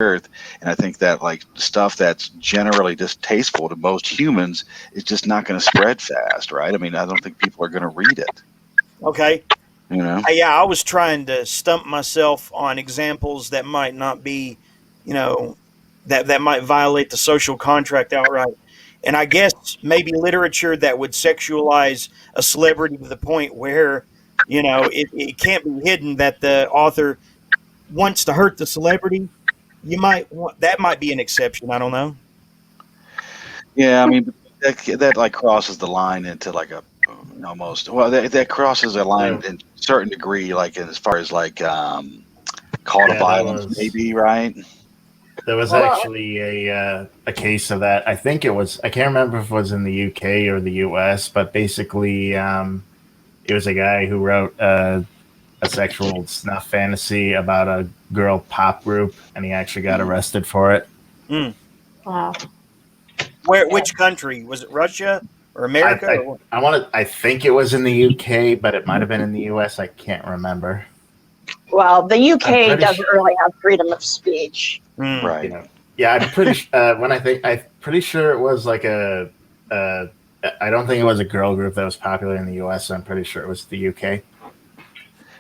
earth. And I think that like stuff that's generally distasteful to most humans is just not going to spread fast, right? I mean, I don't think people are going to read it. Okay. You know? Yeah, I was trying to stump myself on examples that might not be, that might violate the social contract outright. And I guess maybe literature that would sexualize a celebrity to the point where, it can't be hidden that the author wants to hurt the celebrity. That might be an exception. I don't know. Yeah, I mean that like crosses the line into like a almost well that crosses a line in a certain degree, like as far as like call to violence, maybe, right? There was actually a case of that. I think it was. I can't remember if it was in the UK or the US, but basically, it was a guy who wrote a sexual snuff fantasy about a girl pop group, and he actually got arrested for it. Mm. Wow. Which country was it? Russia or America? I think it was in the UK, but it might have been in the US. I can't remember. Well, the UK doesn't really have freedom of speech. Right. Yeah, I'm pretty. I'm pretty sure it was like I don't think it was a girl group that was popular in the US. So I'm pretty sure it was the UK.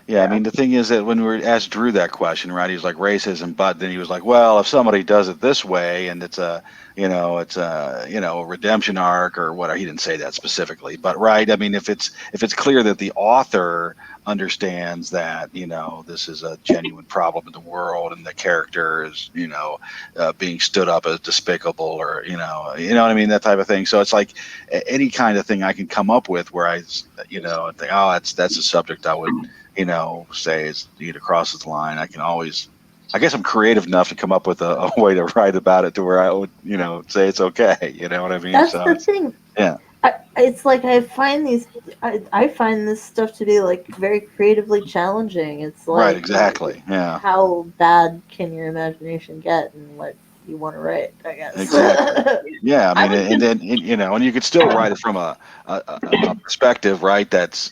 Yeah, I mean, the thing is that when we asked Drew that question, right, he was like racism, but then he was like, well, if somebody does it this way and it's a redemption arc or whatever, he didn't say that specifically, but right, I mean, if it's clear that the author understands that, this is a genuine problem in the world and the character is, being stood up as despicable or, you know what I mean, that type of thing. So it's like any kind of thing I can come up with where I, think, oh, that's a subject I would, say it crosses the line. I guess I'm creative enough to come up with a way to write about it to where I would, say it's okay. You know what I mean? That's the thing. Yeah. It's like I find this stuff to be like very creatively challenging. It's like right, exactly. Yeah. How bad can your imagination get and what you want to write? I guess. Exactly. Yeah. I mean, and you could still write it from a perspective, right? That's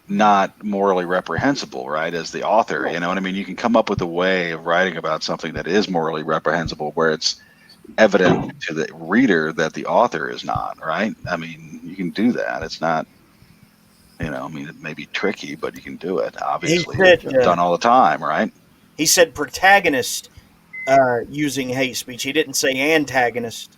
not morally reprehensible, right? As the author, you know what I mean? You can come up with a way of writing about something that is morally reprehensible where it's evident to the reader that the author is not, right? I mean, you can do that. It's not, it may be tricky, but you can do it. Obviously, it's done all the time, right? He said protagonist using hate speech. He didn't say antagonist.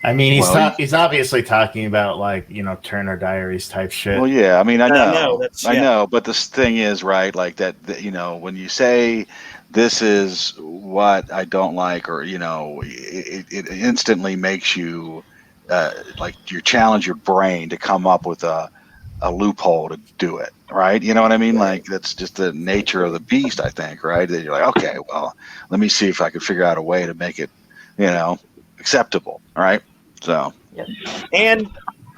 I mean, he's obviously talking about like, Turner Diaries type shit. Well, yeah, I mean, I know, but this thing is, right, like that, when you say this is what I don't like, or, it instantly makes you, like you challenge your brain to come up with a loophole to do it, right? You know what I mean? Like that's just the nature of the beast, I think, right? That you're like, okay, well, let me see if I can figure out a way to make it, acceptable, right? So, and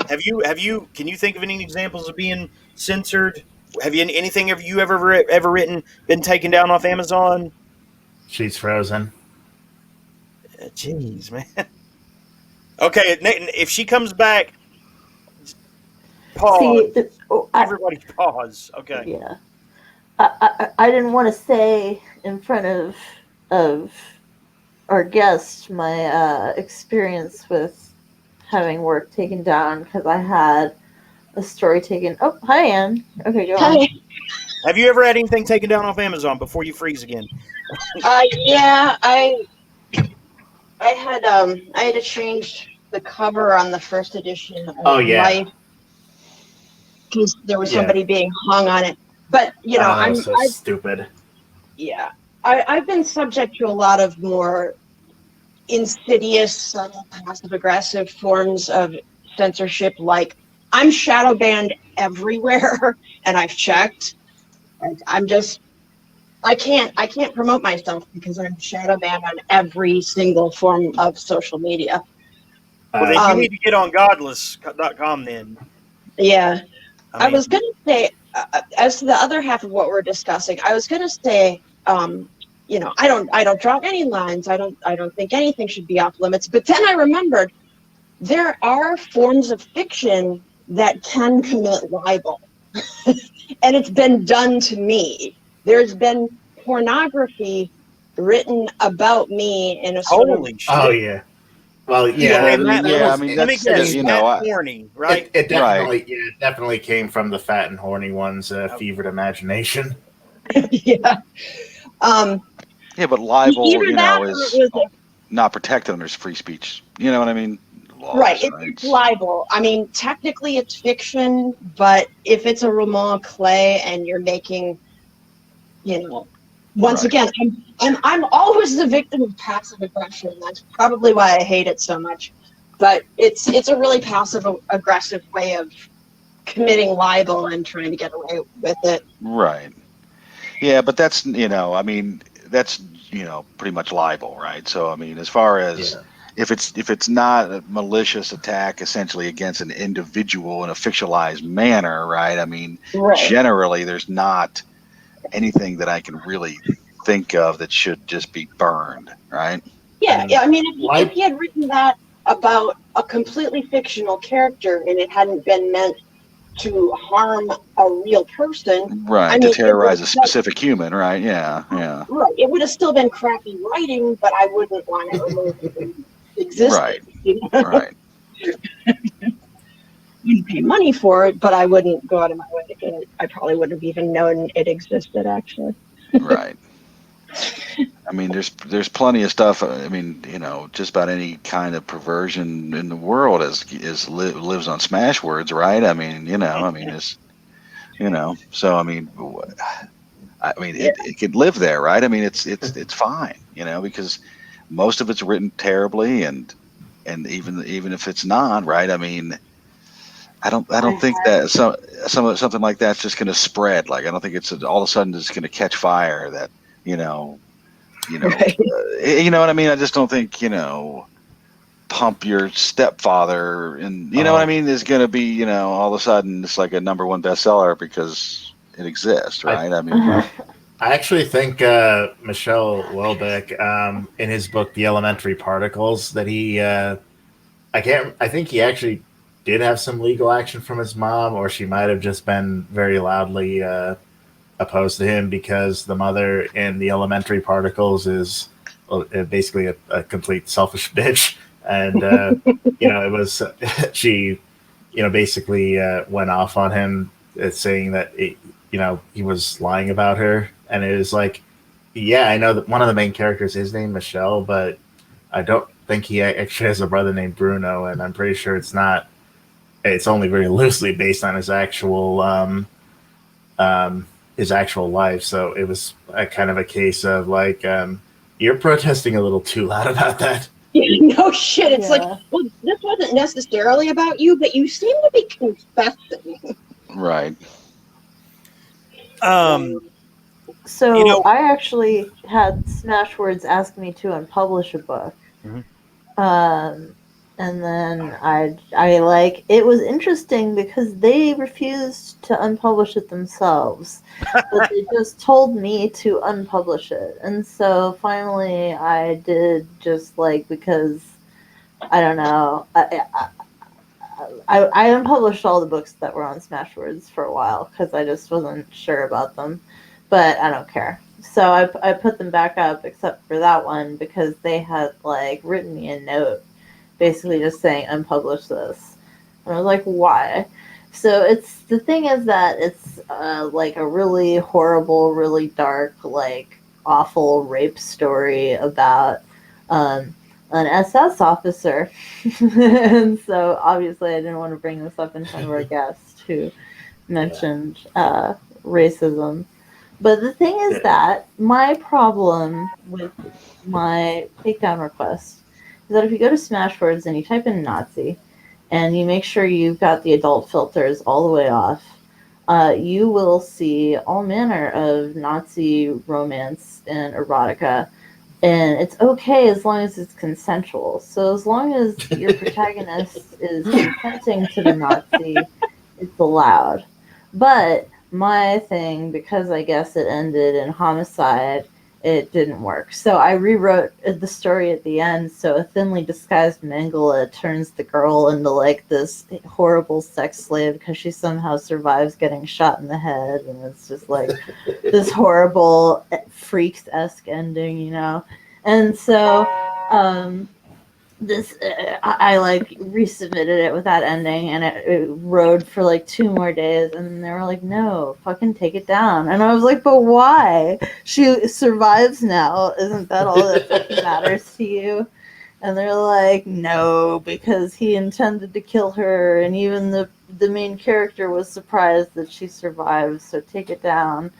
can you think of any examples of being censored? Have you ever written been taken down off Amazon? She's frozen. Jeez, man. Okay, if she comes back, pause. Everybody pause. Okay. Yeah, I didn't want to say in front of our guest my experience with having work taken down because I had a story taken. Oh, hi, Ann. Okay, go on. Have you ever had anything taken down off Amazon before you freeze again? Yeah, I had to change the cover on the first edition of Life because there was somebody being hung on it. But I'm so stupid. Yeah, I've been subject to a lot of more insidious, subtle, passive-aggressive forms of censorship. Like I'm shadow banned everywhere, and I've checked. I can't promote myself because I'm shadow banned on every single form of social media. Well, then you need to get on godless.com then. Yeah. I was going to say, as to the other half of what we're discussing, I was going to say, I don't draw any lines. I don't think anything should be off limits. But then I remembered there are forms of fiction that can commit libel. And it's been done to me. There's been pornography written about me in a sort of Holy shit! Oh yeah. Well, Yeah, yeah. and that There yeah, I was. mean let me that's guess, you Fat know, and Horny, right? It right. definitely, yeah, it definitely came from the fat and horny one's fevered imagination. yeah. Um, Yeah, but libel, either you that know, or it is was not protected under free speech. You know what I mean? right. Laws, It's right? libel. I mean, technically it's fiction, but if it's a roman play and you're making, once Right. again, I'm always the victim of passive aggression. That's probably why I hate it so much. But it's a really passive aggressive way of committing libel and trying to get away with it. Right. Yeah, but that's I mean, that's pretty much libel, right? So I mean, as far as Yeah. if it's not a malicious attack essentially against an individual in a fictionalized manner, right? I mean, Right. generally there's not anything that I can really think of that should just be burned, right? Yeah, And yeah. I mean, if like, he had written that about a completely fictional character and it hadn't been meant to harm a real person, I Right, to mean, it would terrorize a have still, specific human, right? Yeah, yeah. right. It would have still been crappy writing, but I wouldn't want it removed from existence. Right, right, You'd pay money for it, but I wouldn't go out of my way to get it. I probably wouldn't have even known it existed, actually. right. I mean, there's plenty of stuff. I mean, just about any kind of perversion in the world lives on smash words, right? I mean, it's So I mean, Yeah. it could live there, right? I mean, it's fine, because most of it's written terribly, and even if it's not, right? I mean, I don't think that something like that's just going to spread. Like, I don't think it's all of a sudden it's going to catch fire. That you know, Right. you know what I mean. I just don't think pump your stepfather, and you know what I oh, mean, is going to be all of a sudden it's like a #1 bestseller because it exists, I right? I mean, I actually think Michel Houellebecq, in his book The Elementary Particles, that I think he actually did have some legal action from his mom, or she might have just been very loudly opposed to him because the mother in The Elementary Particles is basically a complete selfish bitch, and it was she, basically went off on him, saying that he was lying about her, and it was like, yeah, I know that one of the main characters is named Michelle, but I don't think he actually has a brother named Bruno, and I'm pretty sure it's not. It's only very loosely based on his actual life. So it was a kind of a case of like, you're protesting a little too loud about that. No shit. It's like, Yeah. well, this wasn't necessarily about you, but you seem to be confessing. right. Um, So I actually had Smashwords ask me to unpublish a book. Mhm. And then I like it was interesting because they refused to unpublish it themselves, but they just told me to unpublish it. And so finally I did, just like, because I don't know. I unpublished all the books that were on Smashwords for a while because I just wasn't sure about them, but I don't care. So I put them back up except for that one because they had like written me a note basically just saying unpublish this. And I was like, why? So the thing is that it's like a really horrible, really dark, like awful rape story about an SS officer. And so obviously I didn't want to bring this up in front of our guest who mentioned racism. But the thing is that my problem with my takedown request is that if you go to Smashwords and you type in Nazi and you make sure you've got the adult filters all the way off, you will see all manner of Nazi romance and erotica. And it's okay as long as it's consensual. So as long as your protagonist is consenting to the Nazi, it's allowed. But my thing, because I guess it ended in homicide, it didn't work. So I rewrote the story at the end. So a thinly disguised Mangala turns the girl into like this horrible sex slave because she somehow survives getting shot in the head, and it's just like this horrible Freaks-esque ending, you know. And so this I like resubmitted it with that ending, and it rode for like 2 more days, and they were like, no, fucking take it down. And I was like, but why? She survives now, isn't that all that fucking matters to you? And they're like, no, because he intended to kill her, and even the main character was surprised that she survived, so take it down.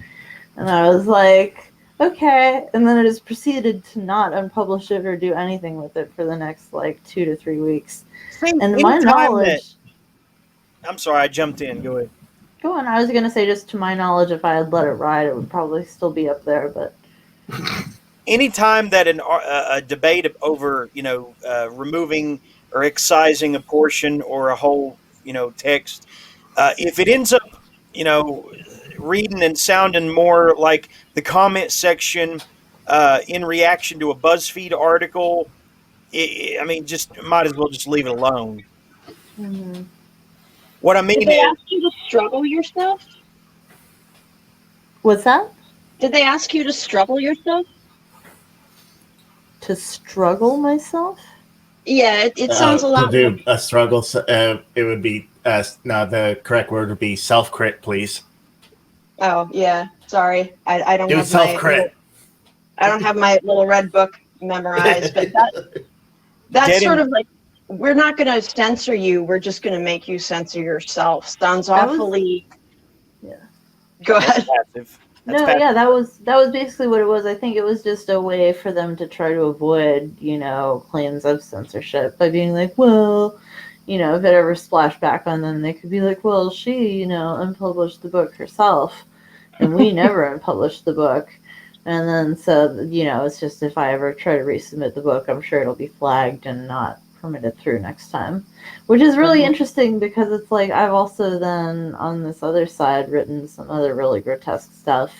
And I was like, okay. And then I just proceeded to not unpublish it or do anything with it for the next like 2 to 3 weeks. And to my knowledge, I'm sorry, I jumped in. Go ahead. go on. I was gonna say, just to my knowledge, if I had let it ride, it would probably still be up there. But anytime that a debate over, removing or excising a portion or a whole, text, if it ends up, reading and sounding more like the comment section in reaction to a BuzzFeed article, just might as well just leave it alone. mm-hmm. What I mean Did they is, ask you to struggle yourself? What's that? Did they ask you to struggle yourself? To struggle myself? Yeah, it sounds a lot. To do a struggle, it would be no. The correct word would be self-crit, please. Oh yeah, sorry, I don't Do have self-crit. I don't have my little red book memorized, but that's sort of like, we're not going to censor you. We're just going to make you censor yourself. Sounds awfully. Yeah. Go ahead. Yeah, that was basically what it was. I think it was just a way for them to try to avoid, claims of censorship by being like, well, if it ever splashed back on them, they could be like, well, she, unpublished the book herself, and we never unpublished the book. And then, so, it's just, if I ever try to resubmit the book, I'm sure it'll be flagged and not permitted through next time, which is really interesting, because it's like, I've also then on this other side written some other really grotesque stuff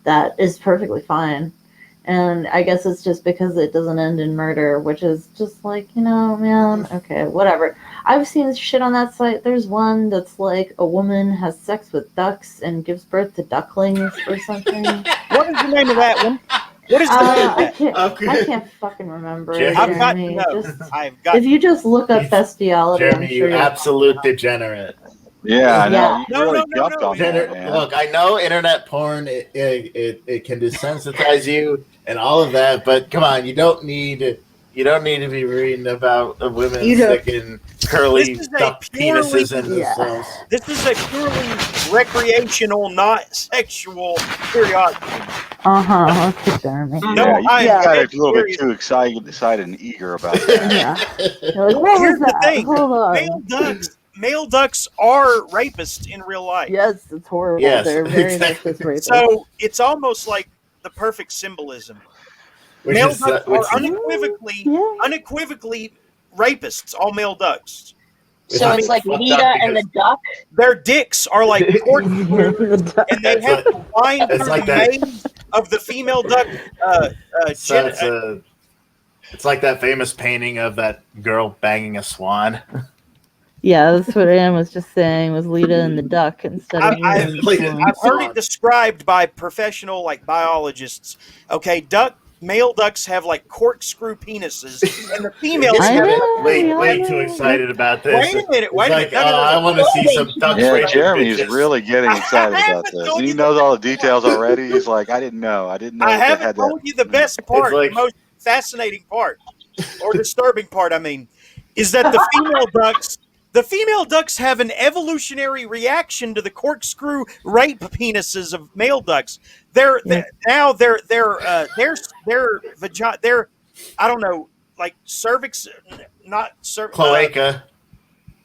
that is perfectly fine. And I guess it's just because it doesn't end in murder, which is just like, man, okay, whatever. I've seen shit on that site. There's one that's like a woman has sex with ducks and gives birth to ducklings or something. What is the name of that one? What is the name of that? I can't fucking remember. Jeremy, if you just look up bestiality, Jeremy, I'm sure you absolute degenerate. Yeah, I know. You really No. jumped on that, man. Look, I know internet porn, it can desensitize you and all of that, but come on, you don't need to be reading about women sticking curly duck penises in themselves. This is a purely recreational, not sexual periodically. Okay, Jeremy. No, you got a little bit too excited and eager about that. Here's the thing: hold on. Male ducks are rapists in real life. Yes, it's horrible. Yes, they're very exactly. racist rapists. So it's almost like the perfect symbolism. Male ducks are unequivocally rapists. All male ducks. So it's like Lita and the duck. Their dicks are like corkscrews, and they have to wind through the maze of the female duck. It's like that famous painting of that girl banging a swan. Yeah, that's what Anne was just saying, was Lita and the duck instead of I've heard it described by professional biologists. Okay, male ducks have corkscrew penises, and the females way too excited about this. Wait a minute. I want to see some ducks. Yeah, Jeremy's really getting excited about this. He knows all the details already. He's like, I didn't know. I haven't told you the best part, the most fascinating part, or disturbing part, is that the female ducks have an evolutionary reaction to the corkscrew rape penises of male ducks. Their I don't know, cervix, not cervix. Cloaca.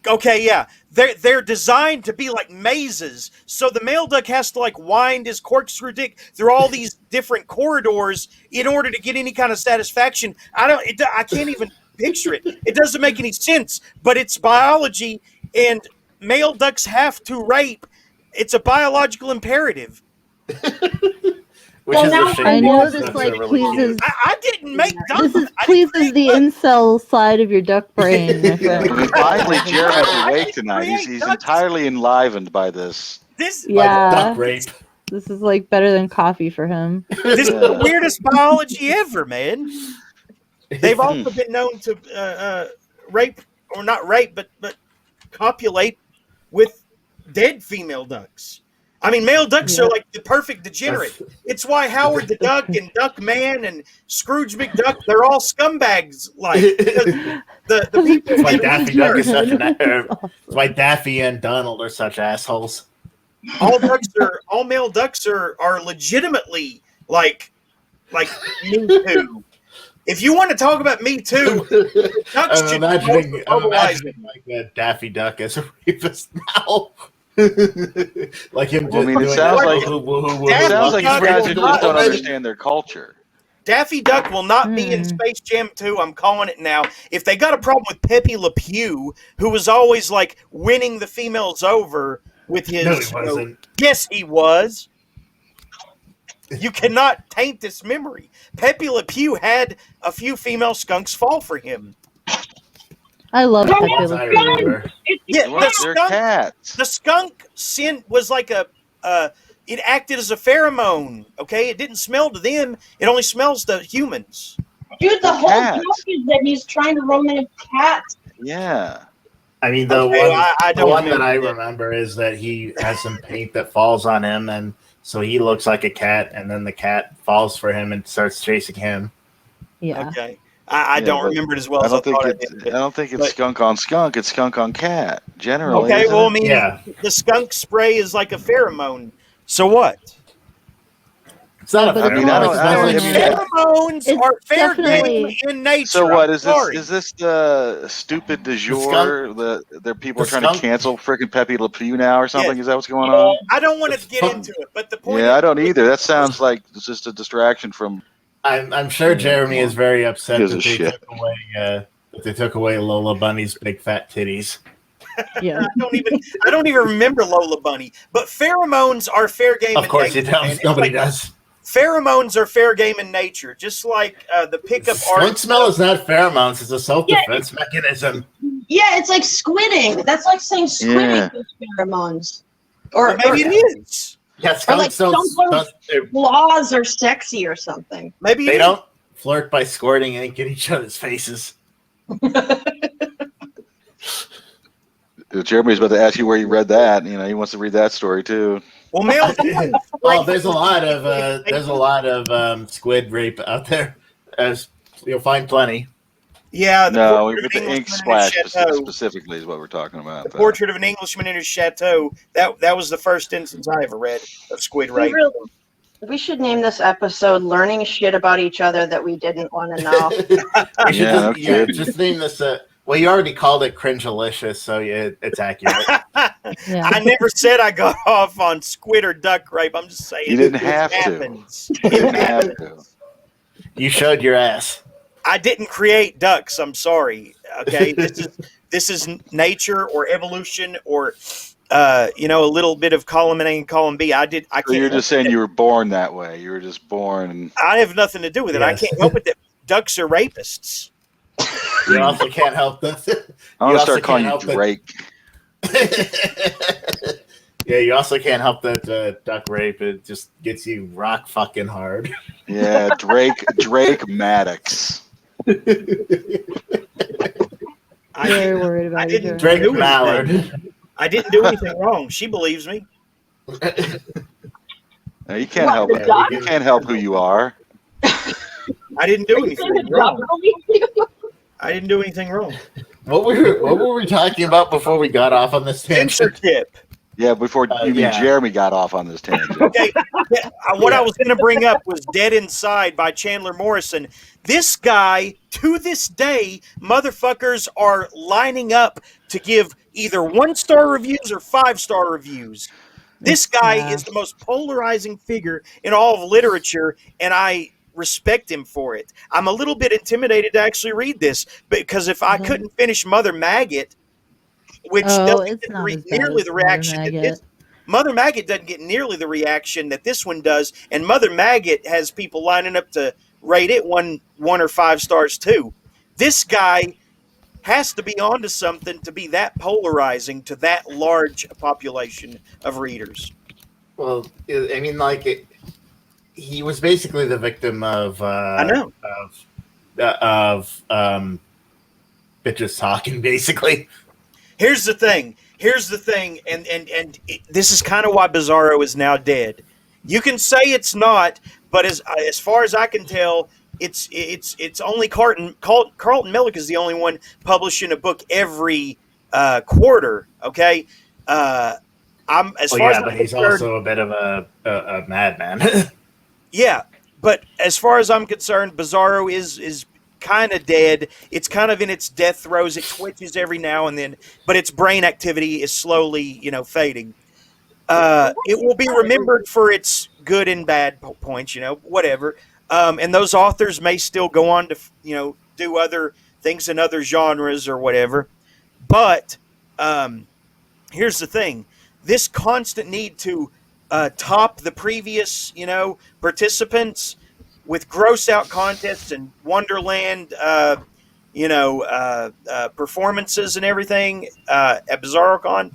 Okay, yeah. They're designed to be like mazes. So the male duck has to wind his corkscrew dick through all these different corridors in order to get any kind of satisfaction. I can't even picture it. It doesn't make any sense, but it's biology, and male ducks have to rape. It's a biological imperative. Which is a shame. I know because this ducks like are really pleases. I didn't make duck. This is I didn't pleases create the ducks. incel side of your duck brain, my friend. Finally, Jeremy's I awake didn't tonight. He's create he's ducks. entirely enlivened by this. This cute. Yeah. Duck rape. This is like better than coffee for him. this is the weirdest biology ever, man. They've Hmm. also been known to rape, or not rape, but copulate with dead female ducks. I mean, male ducks are like the perfect degenerate. It's why Howard the Duck and Duck Man and Scrooge McDuck, they're all scumbags. Like the people. It's why Daffy Duck is such an. That's awesome. It's why Daffy and Donald are such assholes. All male ducks are legitimately like Me Too. If you want to talk about Me Too, ducks I'm should imagining be mobilized. like a Daffy Duck as a rapist now. Like him Well, I mean, it doing sounds that like woohoo. it sounds like you Duck guys will just not don't be- understand their culture. Daffy Duck will not be in Space Jam 2. I'm calling it now. If they got a problem with Pepe Le Pew, who was always like winning the females over with his. No, he wasn't. Yes, he was. You cannot taint this memory. Pepe Le Pew had a few female skunks fall for him. I love Pepe As Le I Pew. remember. Yeah, What? They're cats. the skunk scent was like it acted as a pheromone. Okay, it didn't smell to them. It only smells to humans. Dude, the whole Cats. joke is that he's trying to romance cats. Yeah. I mean, the Okay, one, I the don't one that remember I that. remember is that he has some paint that falls on him, and so he looks like a cat, and then the cat falls for him and starts chasing him. Yeah. Okay, I Yeah, don't but remember it as well I as I don't think thought I it's. did. I don't think it's but- skunk on skunk. It's skunk on cat. Generally. Okay, isn't well, I it? mean, Yeah. the skunk spray is like a pheromone. So what? It's not a But I mean, I pheromone, don't. it I smells don't. like I mean, shit. Pheromones It's are fair game definitely- in nature. so what I'm is this? sorry. Is this the stupid du jour? The people are the trying to skunk- cancel freaking Pepe Le Pew now or something? Yes. Is that what's going on? I don't want to get Fuck. into it, but the point Yeah, I is, don't either. That sounds like it's just a distraction from. I'm sure Yeah, Jeremy come on. is very upset Gives that a they shit. took away Lola Bunny's big fat titties. Yeah. I don't even remember Lola Bunny. But pheromones are fair game. Of in course, nature, you don't. man. It's Nobody like- does. Pheromones are fair game in nature, just like the pickup Skunk artist. smell is not pheromones; it's a self-defense mechanism. Yeah, it's like squidding. That's like saying squidding Yeah. is pheromones. Or Maybe it is. Yeah, Or like skunks don't. claws are sexy or something. Maybe They it is. don't flirt by squirting ink in each other's faces. Jeremy's about to ask you where you read that. You know, he wants to read that story too. Well, male. Well, there's a lot of squid rape out there. As you'll find plenty. Yeah, No, portrait with of the an ink Englishman in a splash chateau. specifically is what we're talking about. The portrait of an Englishman in a chateau. That was the first instance I ever read of squid rape. We should name this episode "Learning Shit About Each Other That We Didn't Want to Know." You should Yeah, no just, kidding. just name this. Well, you already called it cringealicious, so yeah, it's accurate. Yeah. I never said I got off on squid or duck rape. I'm just saying You didn't it have to. happens. You didn't have to. You showed your ass. I didn't create ducks. I'm sorry. Okay, this is nature or evolution or a little bit of column A and column B. I So can't. you're just saying you were born that way. You were just born. I have nothing to do with it. I Yes. can't help it that ducks are rapists. You also can't help that. I'm You gonna also start calling you can't help Drake. Yeah, you also can't help that duck rape. It just gets you rock fucking hard. Yeah, Drake Maddox. I Very didn't, worried about I you, didn't Jeremy. Drake do anything. Mallard. I didn't do anything wrong. She believes me. No, you can't What, help the it. duck? You can't help who you are. I didn't do anything wrong. I didn't do anything wrong. What were we talking about before we got off on this Censor tangent? tip. Yeah, before you mean yeah. Jeremy got off on this tangent. Okay, what I was going to bring up was Dead Inside by Chandler Morrison. This guy, to this day, motherfuckers are lining up to give either 1-star reviews or 5-star reviews. This guy Yeah. is the most polarizing figure in all of literature, and I respect him for it. I'm a little bit intimidated to actually read this, because if I Mhm. couldn't finish Mother Maggot, which Oh, doesn't it's get not as bad nearly as the Mother reaction that Maggot. this Mother Maggot doesn't get nearly the reaction that this one does, and Mother Maggot has people lining up to rate it one or 5 stars too. This guy has to be onto something to be that polarizing to that large a population of readers. Well, I mean, he was basically the victim of I know. bitches talking, basically. Here's the thing, and this is kind of why Bizarro is now dead. You can say it's not, but as far as I can tell, it's only Carlton Millick is the only one publishing a book every quarter. Okay, I'm as far as I'm but he's concerned, also a bit of a madman. yeah, but as far as I'm concerned, Bizarro is kind of dead. It's kind of in its death throes. It twitches every now and then, but its brain activity is slowly, fading. It will be remembered for its good and bad points, whatever. And those authors may still go on to, do other things in other genres or whatever. But here's the thing: this constant need to top the previous, participants with gross out contests and Wonderland, performances and everything at BizarroCon.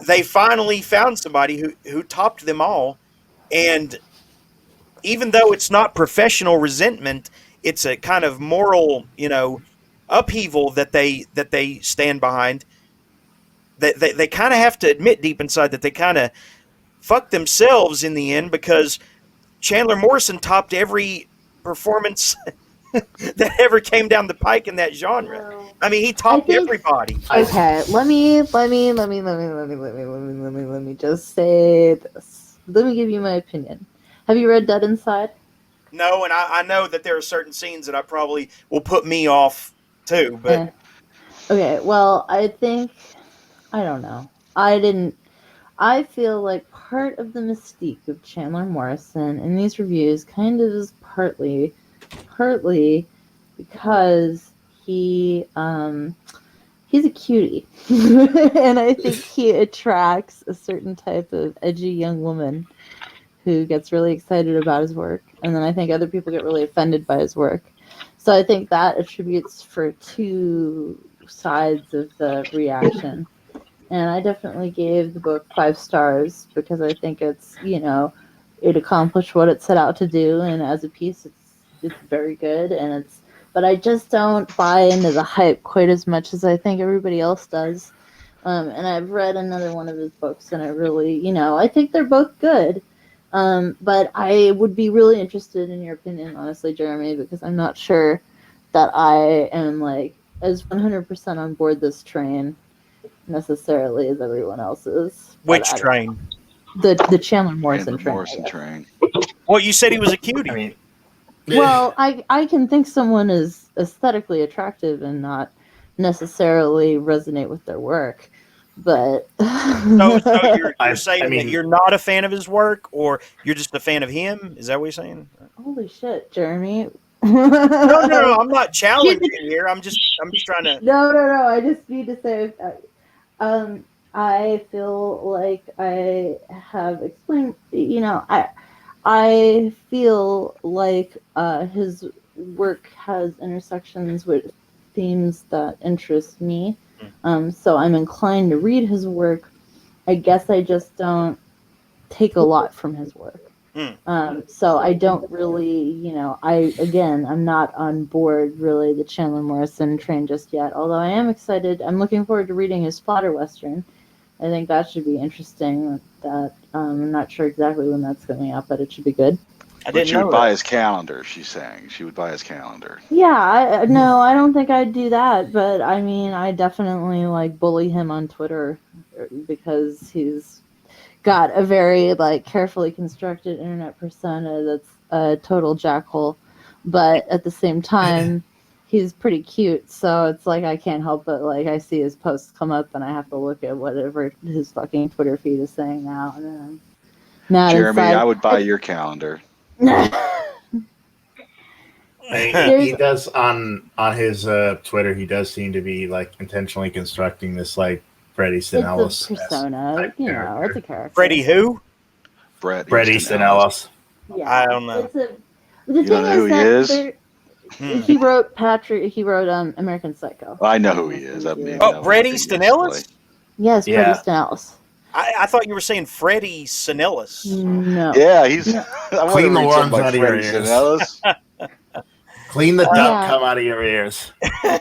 They finally found somebody who topped them all, and even though it's not professional resentment, it's a kind of moral, upheaval that they stand behind. They kind of have to admit deep inside that they kind of fucked themselves in the end, because Chandler Morrison topped every performance that ever came down the pike in that genre. I mean, he topped everybody. Okay, let me just say this. Let me give you my opinion. Have you read Dead Inside? No, and I know that there are certain scenes that I probably will put me off too, but okay, well, I don't know. I feel like part of the mystique of Chandler Morrison in these reviews kind of is partly because he's a cutie. And I think he attracts a certain type of edgy young woman who gets really excited about his work. And then I think other people get really offended by his work. So I think that attributes for two sides of the reaction. And I definitely gave the book 5 stars because I think it's, it accomplished what it set out to do, and as a piece, it's very good. But I just don't buy into the hype quite as much as I think everybody else does. And I've read another one of his books, and I really, I think they're both good. But I would be really interested in your opinion, honestly, Jeremy, because I'm not sure that I am as 100% on board this train necessarily as everyone else is. Which train? The Chandler Morrison train. Morrison train. Well, you said he was a cutie. I mean, well, I can think someone is aesthetically attractive and not necessarily resonate with their work, but so you're saying that you're not a fan of his work, or you're just a fan of him? Is that what you're saying? Holy shit, Jeremy. No, I'm not challenging here. I'm just trying to. No. I just need to say, I feel like I have explained. I feel like his work has intersections with themes that interest me. So I'm inclined to read his work. I guess I just don't take a lot from his work. So I don't really, I'm not on board really the Chandler Morrison train just yet, although I am excited. I'm looking forward to reading his Splatter Western. I think that should be interesting. I'm not sure exactly when that's coming out, but it should be good. She would buy his calendar, she's saying. She would buy his calendar. Yeah, no, I don't think I'd do that, but I mean, I definitely bully him on Twitter because he's got a very carefully constructed internet persona that's a total jackhole, but at the same time he's pretty cute, so it's I can't help but I see his posts come up and I have to look at whatever his fucking Twitter feed is saying now, and then I'm mad Jeremy, inside. I would buy your calendar. He does on his Twitter. He does seem to be intentionally constructing this Bret Easton Ellis. It's a persona, you know, it's a character. Freddie who? Bret Easton Ellis. Yeah, I don't know. The You don't know who he is? He wrote American Psycho. I know who he is. Bret Easton Ellis? Yes, Bret Easton Ellis. I thought you were saying Freddie Sinellis. No. Yeah, he's. No. I Clean the read worms something out of your Freddie ears. Ellis. Clean the dump come out of your ears.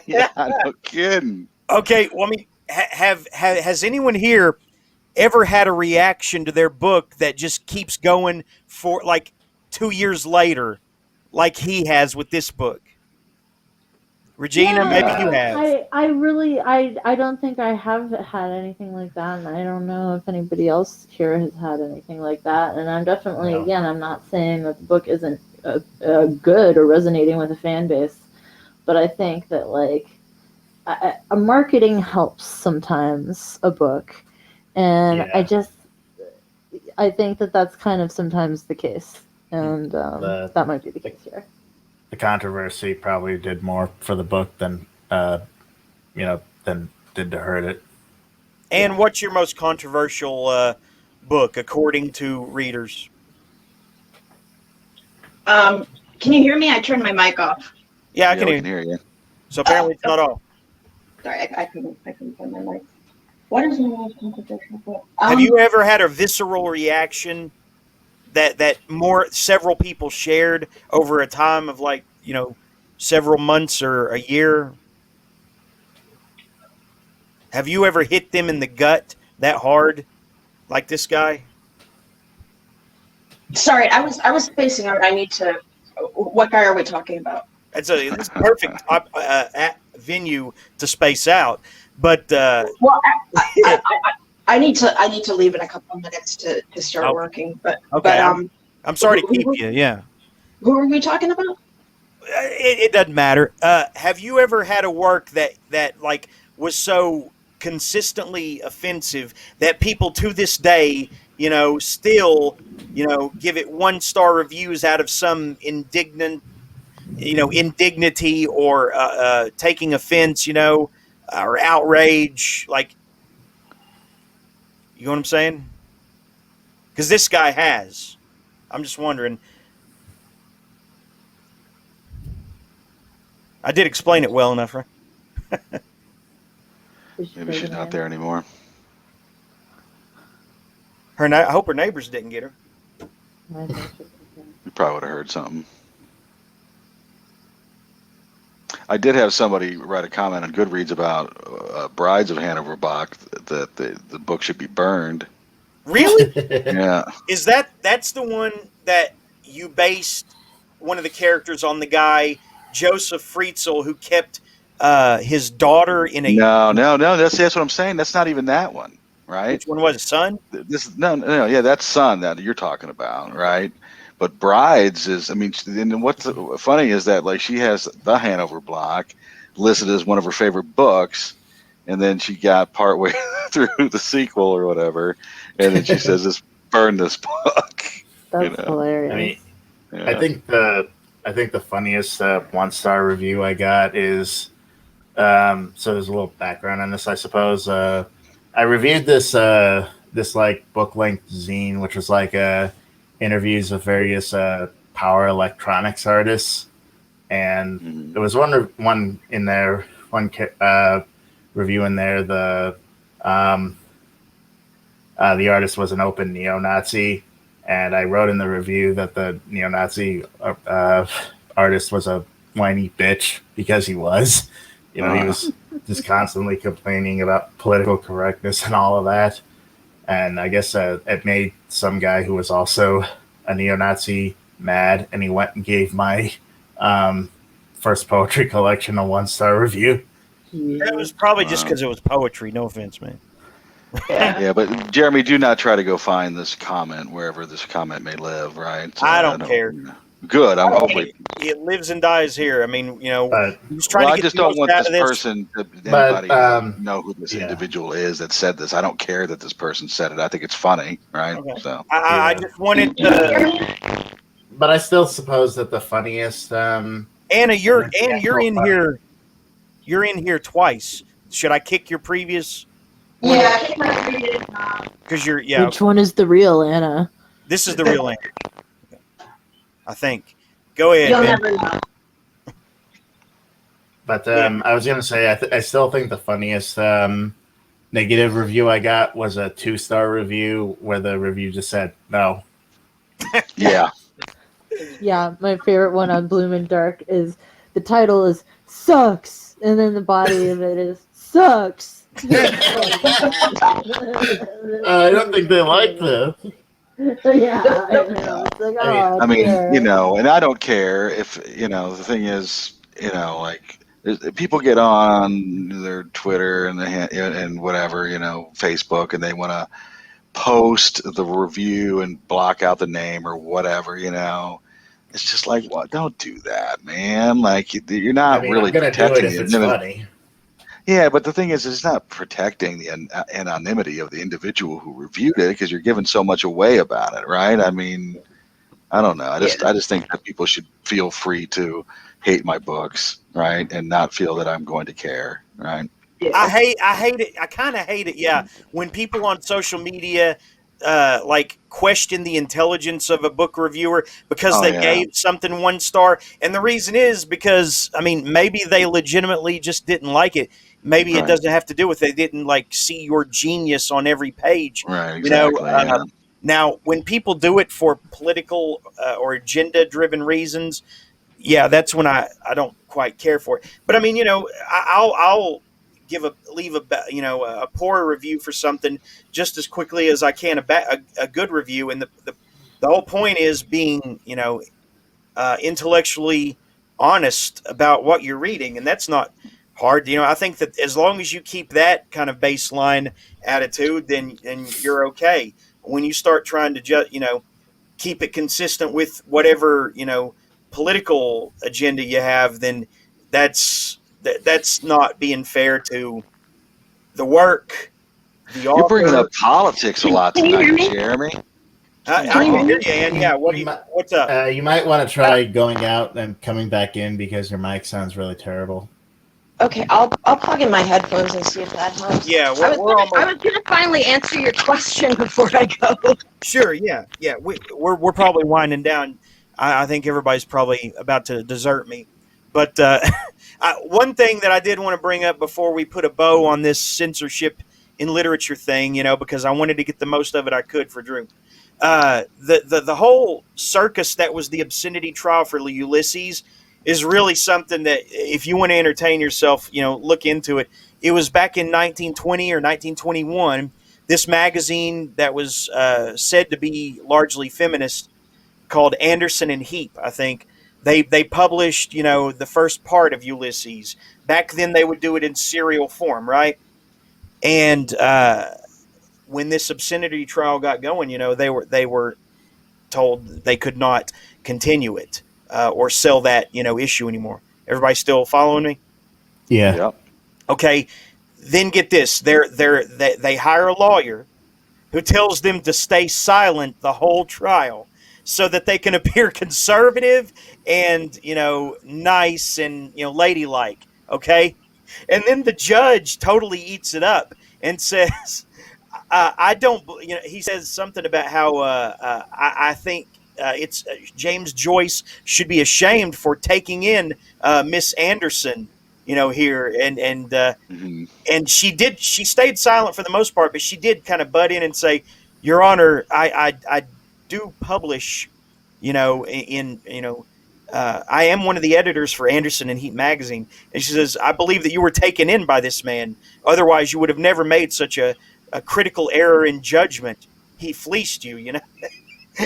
Yeah, no kidding. Okay, well, I mean, has anyone here ever had a reaction to their book that just keeps going for like 2 years later, like he has with this book? Regina, maybe you have. I don't think I have had anything like that, and I don't know if anybody else here has had anything like that. And I'm definitely, again, I'm not saying that the book isn't good or resonating with a fan base, but I think that like a marketing helps sometimes a book, and I think that that's kind of sometimes the case, and that might be the case here. The controversy probably did more for the book than than did to hurt it. And what's your most controversial book, according to readers? Can you hear me? I turned my mic off. Yeah, I can hear you. So apparently it's not off. Sorry, I couldn't turn my mic. What is my most controversial book? Have you ever had a visceral reaction that several people shared over a time of like, several months or a year? Have you ever hit them in the gut that hard, like this guy? Sorry, I was spacing out. I need to. What guy are we talking about? It's a perfect venue to space out, but well, I need to leave in a couple of minutes to start working. But okay, I'm sorry to keep you. Yeah. Who are we talking about? It doesn't matter. Have you ever had a work that like was so consistently offensive that people to this day, still, give it 1-star reviews out of some indignity or taking offense, or outrage, like, you know what I'm saying? Because this guy has. I'm just wondering. I did explain it well enough, right? Maybe she's not there anymore. I hope her neighbors didn't get her. You probably would have heard something. I did have somebody write a comment on Goodreads about Brides of Hanover Bach that the book should be burned. Really? Yeah. Is that's the one that you based one of the characters on, the guy Joseph Fritzl who kept his daughter in a... No. That's what I'm saying. That's not even that one, right? Which one was it, Son? Yeah, that's Son that you're talking about, right? But Brides is, and what's funny is that like she has the Hanover Block listed as one of her favorite books, and then she got partway through the sequel or whatever, and then she says, "Just burn this book." That's hilarious. I think the funniest 1-star review I got is so there's a little background on this, I suppose. I reviewed this like book length zine, which was like interviews with various power electronics artists, and there was one in there, review in there. The artist was an open neo-Nazi, and I wrote in the review that the neo-Nazi artist was a whiny bitch because he was. He was just constantly complaining about political correctness and all of that. And I guess it made some guy who was also a neo-Nazi mad, and he went and gave my first poetry collection a 1-star review. It was probably just because it was poetry. No offense, man. Yeah, but Jeremy, do not try to go find this comment wherever this comment may live, right? So I don't care. Good. I'm hopefully it lives and dies here. He's trying to I get just the don't most want out this of this. person to anybody know who this individual is that said this. I don't care that this person said it. I think it's funny, right? Okay. So I just wanted to. But I still suppose that the funniest. Anna, you're in here. You're in here twice. Should I kick your previous Yeah, Kate might read it. Because you're Which one is the real Anna? This is the real answer, I think. Go ahead, You'll Ben. never know. But Yeah. I was gonna say, I still think the funniest negative review I got was a 2-star review where the review just said no. Yeah. Yeah, my favorite one on Bloom and Dark is the title is "Sucks," and then the body of it is "Sucks." I don't think they like this. Yeah, I know. It's like, oh, I mean, dear. and I don't care if, the thing is, like people get on their Twitter and whatever, Facebook, and they want to post the review and block out the name or whatever, It's just like, what? Don't do that, man. Like, you're not I mean, really I'm gonna do it protecting if the it's funny. Yeah, but the thing is, it's not protecting the anonymity of the individual who reviewed it because you're giving so much away about it, right? I mean, I don't know. I just think that people should feel free to hate my books, right, and not feel that I'm going to care, right? I hate it. I kind of hate it. Yeah, when people on social media like question the intelligence of a book reviewer because Oh they yeah, gave something 1 star, and the reason is because maybe they legitimately just didn't like it. Maybe it right, doesn't have to do with they didn't like see your genius on every page. right, You know. exactly. Yeah, Now, when people do it for political or agenda-driven reasons, yeah, that's when I don't quite care for it. But I mean, I'll leave a poor review for something just as quickly as I can a good review. And the whole point is being intellectually honest about what you're reading, and that's not hard. I think that as long as you keep that kind of baseline attitude, then you're okay. When you start trying to just keep it consistent with whatever political agenda you have, then that's not being fair to the work, the you're bringing up author. politics a lot Can you tonight, hear me? Jeremy. I can hear you, Ann. Yeah, You what's up? You might want to try going out and coming back in because your mic sounds really terrible. Okay, I'll plug in my headphones and see if that helps. Yeah, I we're was gonna finally answer your question before I go. sure. Yeah, we're probably winding down. I think everybody's probably about to desert me. But one thing that I did want to bring up before we put a bow on this censorship in literature thing, because I wanted to get the most of it I could for Drew. The whole circus that was the obscenity trial for Ulysses is really something that if you want to entertain yourself, look into it. It was back in 1920 or 1921. This magazine that was said to be largely feminist, called Anderson and Heap, I think. They published, the first part of Ulysses. Back then, they would do it in serial form, right? And when this obscenity trial got going, they were told they could not continue it or sell that issue anymore. Everybody still following me? Yeah. Yep. Okay. Then get this: they hire a lawyer who tells them to stay silent the whole trial so that they can appear conservative and nice and ladylike. Okay. And then the judge totally eats it up and says, I don't, he says something about how I think it's James Joyce should be ashamed for taking in Miss Anderson, here. Hmm. And she stayed silent for the most part, but she did kind of butt in and say, Your Honor, I do publish, I am one of the editors for Anderson and Heat magazine. And she says, I believe that you were taken in by this man. Otherwise, you would have never made such a critical error in judgment. He fleeced you.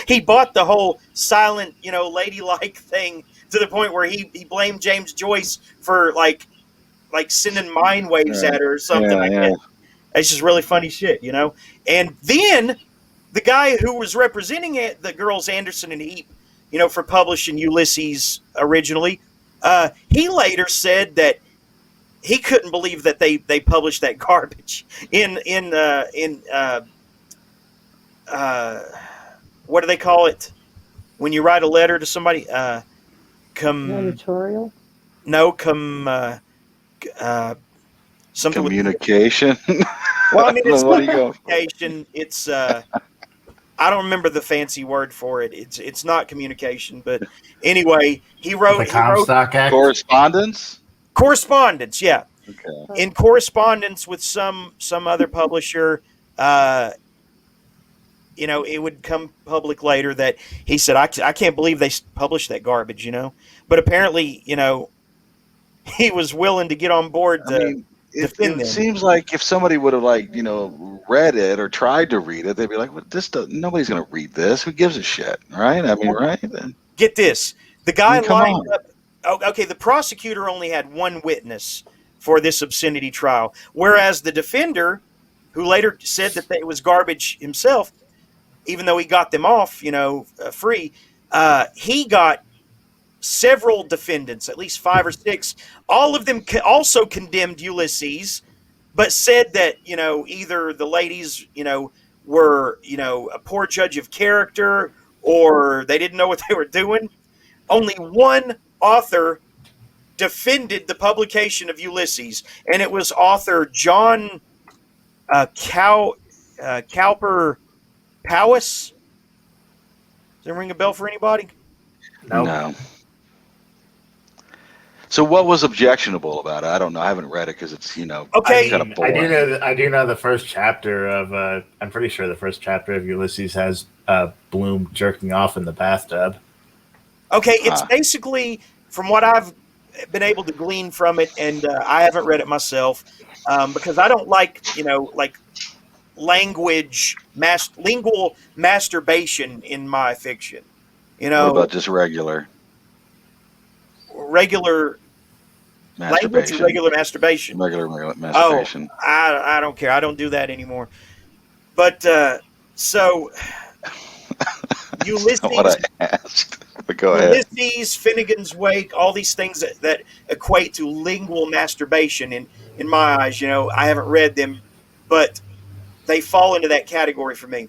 He bought the whole silent, ladylike thing to the point where he blamed James Joyce for like sending mind waves at her or something Yeah, like yeah. that. It's just really funny shit. And then the guy who was representing it, the girls Anderson and Heap, for publishing Ulysses originally, he later said that he couldn't believe that they published that garbage in what do they call it when you write a letter to somebody? Editorial. No, something with Communication. Well, I mean, it's What not do you go? communication. It's I don't remember the fancy word for it. It's not communication, but anyway, The he wrote Comstock Act. Correspondence? correspondence. Yeah, Okay. in correspondence with some other publisher. It would come public later that he said, I can't believe they published that garbage, but apparently, he was willing to get on board I to mean, defend it them. seems like if somebody would have read it or tried to read it, they'd be like, well, nobody's going to read this. Who gives a shit? Right? I mean, right? Get this. The I guy mean, come lined on. up. Oh, okay, the prosecutor only had one witness for this obscenity trial, whereas the defender, who later said that it was garbage himself, even though he got them off, free, he got several defendants, at least 5 or 6. All of them also condemned Ulysses, but said that, either the ladies, were, a poor judge of character or they didn't know what they were doing. Only one author defended the publication of Ulysses, and it was author John Cowper Powys. Does it ring a bell for anybody? Nope. No. So what was objectionable about it? I don't know. I haven't read it because it's Okay. kind of I boring. do know the first chapter of. I'm pretty sure the first chapter of Ulysses has Bloom jerking off in the bathtub. Okay, it's basically, from what I've been able to glean from it, and I haven't read it myself, because I don't like, like lingual masturbation in my fiction. What about just regular Regular language or masturbation? regular masturbation? Regular masturbation. Oh, I don't care. I don't do that anymore. But so Ulysses, That's not what I asked. But go ahead. Ulysses, Finnegan's Wake, all these things that equate to lingual masturbation in my eyes. I haven't read them, but they fall into that category for me.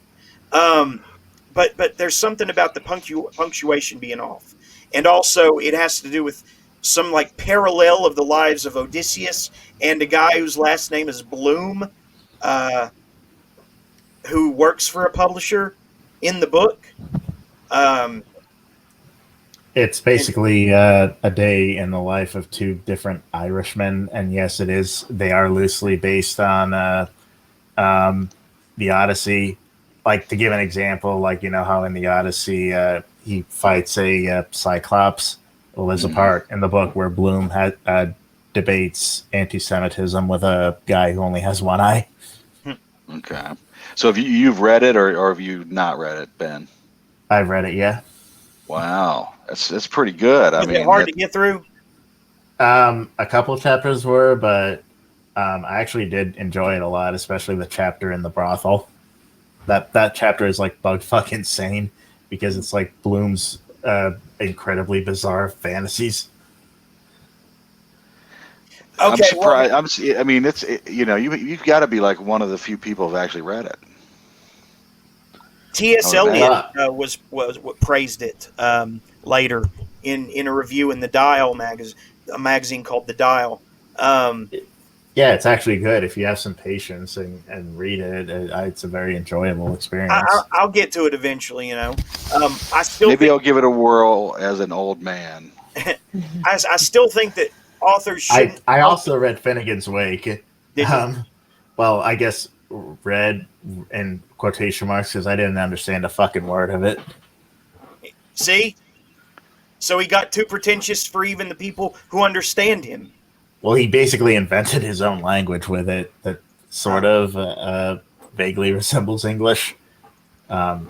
But there's something about the punctuation being off, and also it has to do with some like parallel of the lives of Odysseus and a guy whose last name is Bloom, who works for a publisher in the book. It's basically a day in the life of 2 different Irishmen, and yes, it is. They are loosely based on the Odyssey. Like, to give an example, like, how in the Odyssey he fights a Cyclops. Well, there's a part in the book where Bloom debates anti-Semitism with a guy who only has one eye. Okay. So have you've read it or have you not read it, Ben? I've read it, yeah. Wow, that's pretty good. Is it hard to get through? A couple chapters were, but I actually did enjoy it a lot, especially the chapter in the brothel. That chapter is like bug fuck insane because it's like Bloom's incredibly bizarre fantasies. Okay, I'm surprised. I mean, you've got to be like one of the few people who've actually read it. T.S. Eliot was what praised it later in a review in the Dial magazine, a magazine called The Dial. Yeah, it's actually good if you have some patience and read it. It's a very enjoyable experience. I'll get to it eventually. I still maybe I'll give it a whirl as an old man. I still think that authors should. I also read Finnegan's Wake. Did you? Well, I guess read in quotation marks because I didn't understand a fucking word of it. See? So he got too pretentious for even the people who understand him. Well, he basically invented his own language with it that sort of vaguely resembles English. It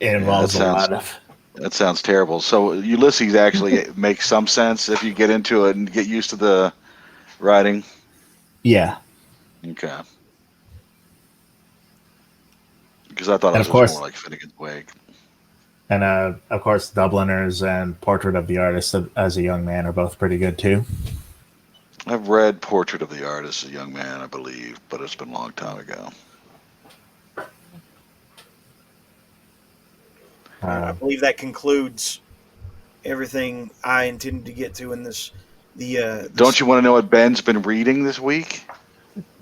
involves a lot of... That sounds terrible. So Ulysses actually makes some sense if you get into it and get used to the writing? Yeah. Okay. Because I thought it was more like Finnegan's Wake. And, of course, Dubliners and Portrait of the Artist as a Young Man are both pretty good, too. I've read Portrait of the Artist as a Young Man, I believe, but it's been a long time ago. I believe that concludes everything I intended to get to in this. Don't you want to know what Ben's been reading this week?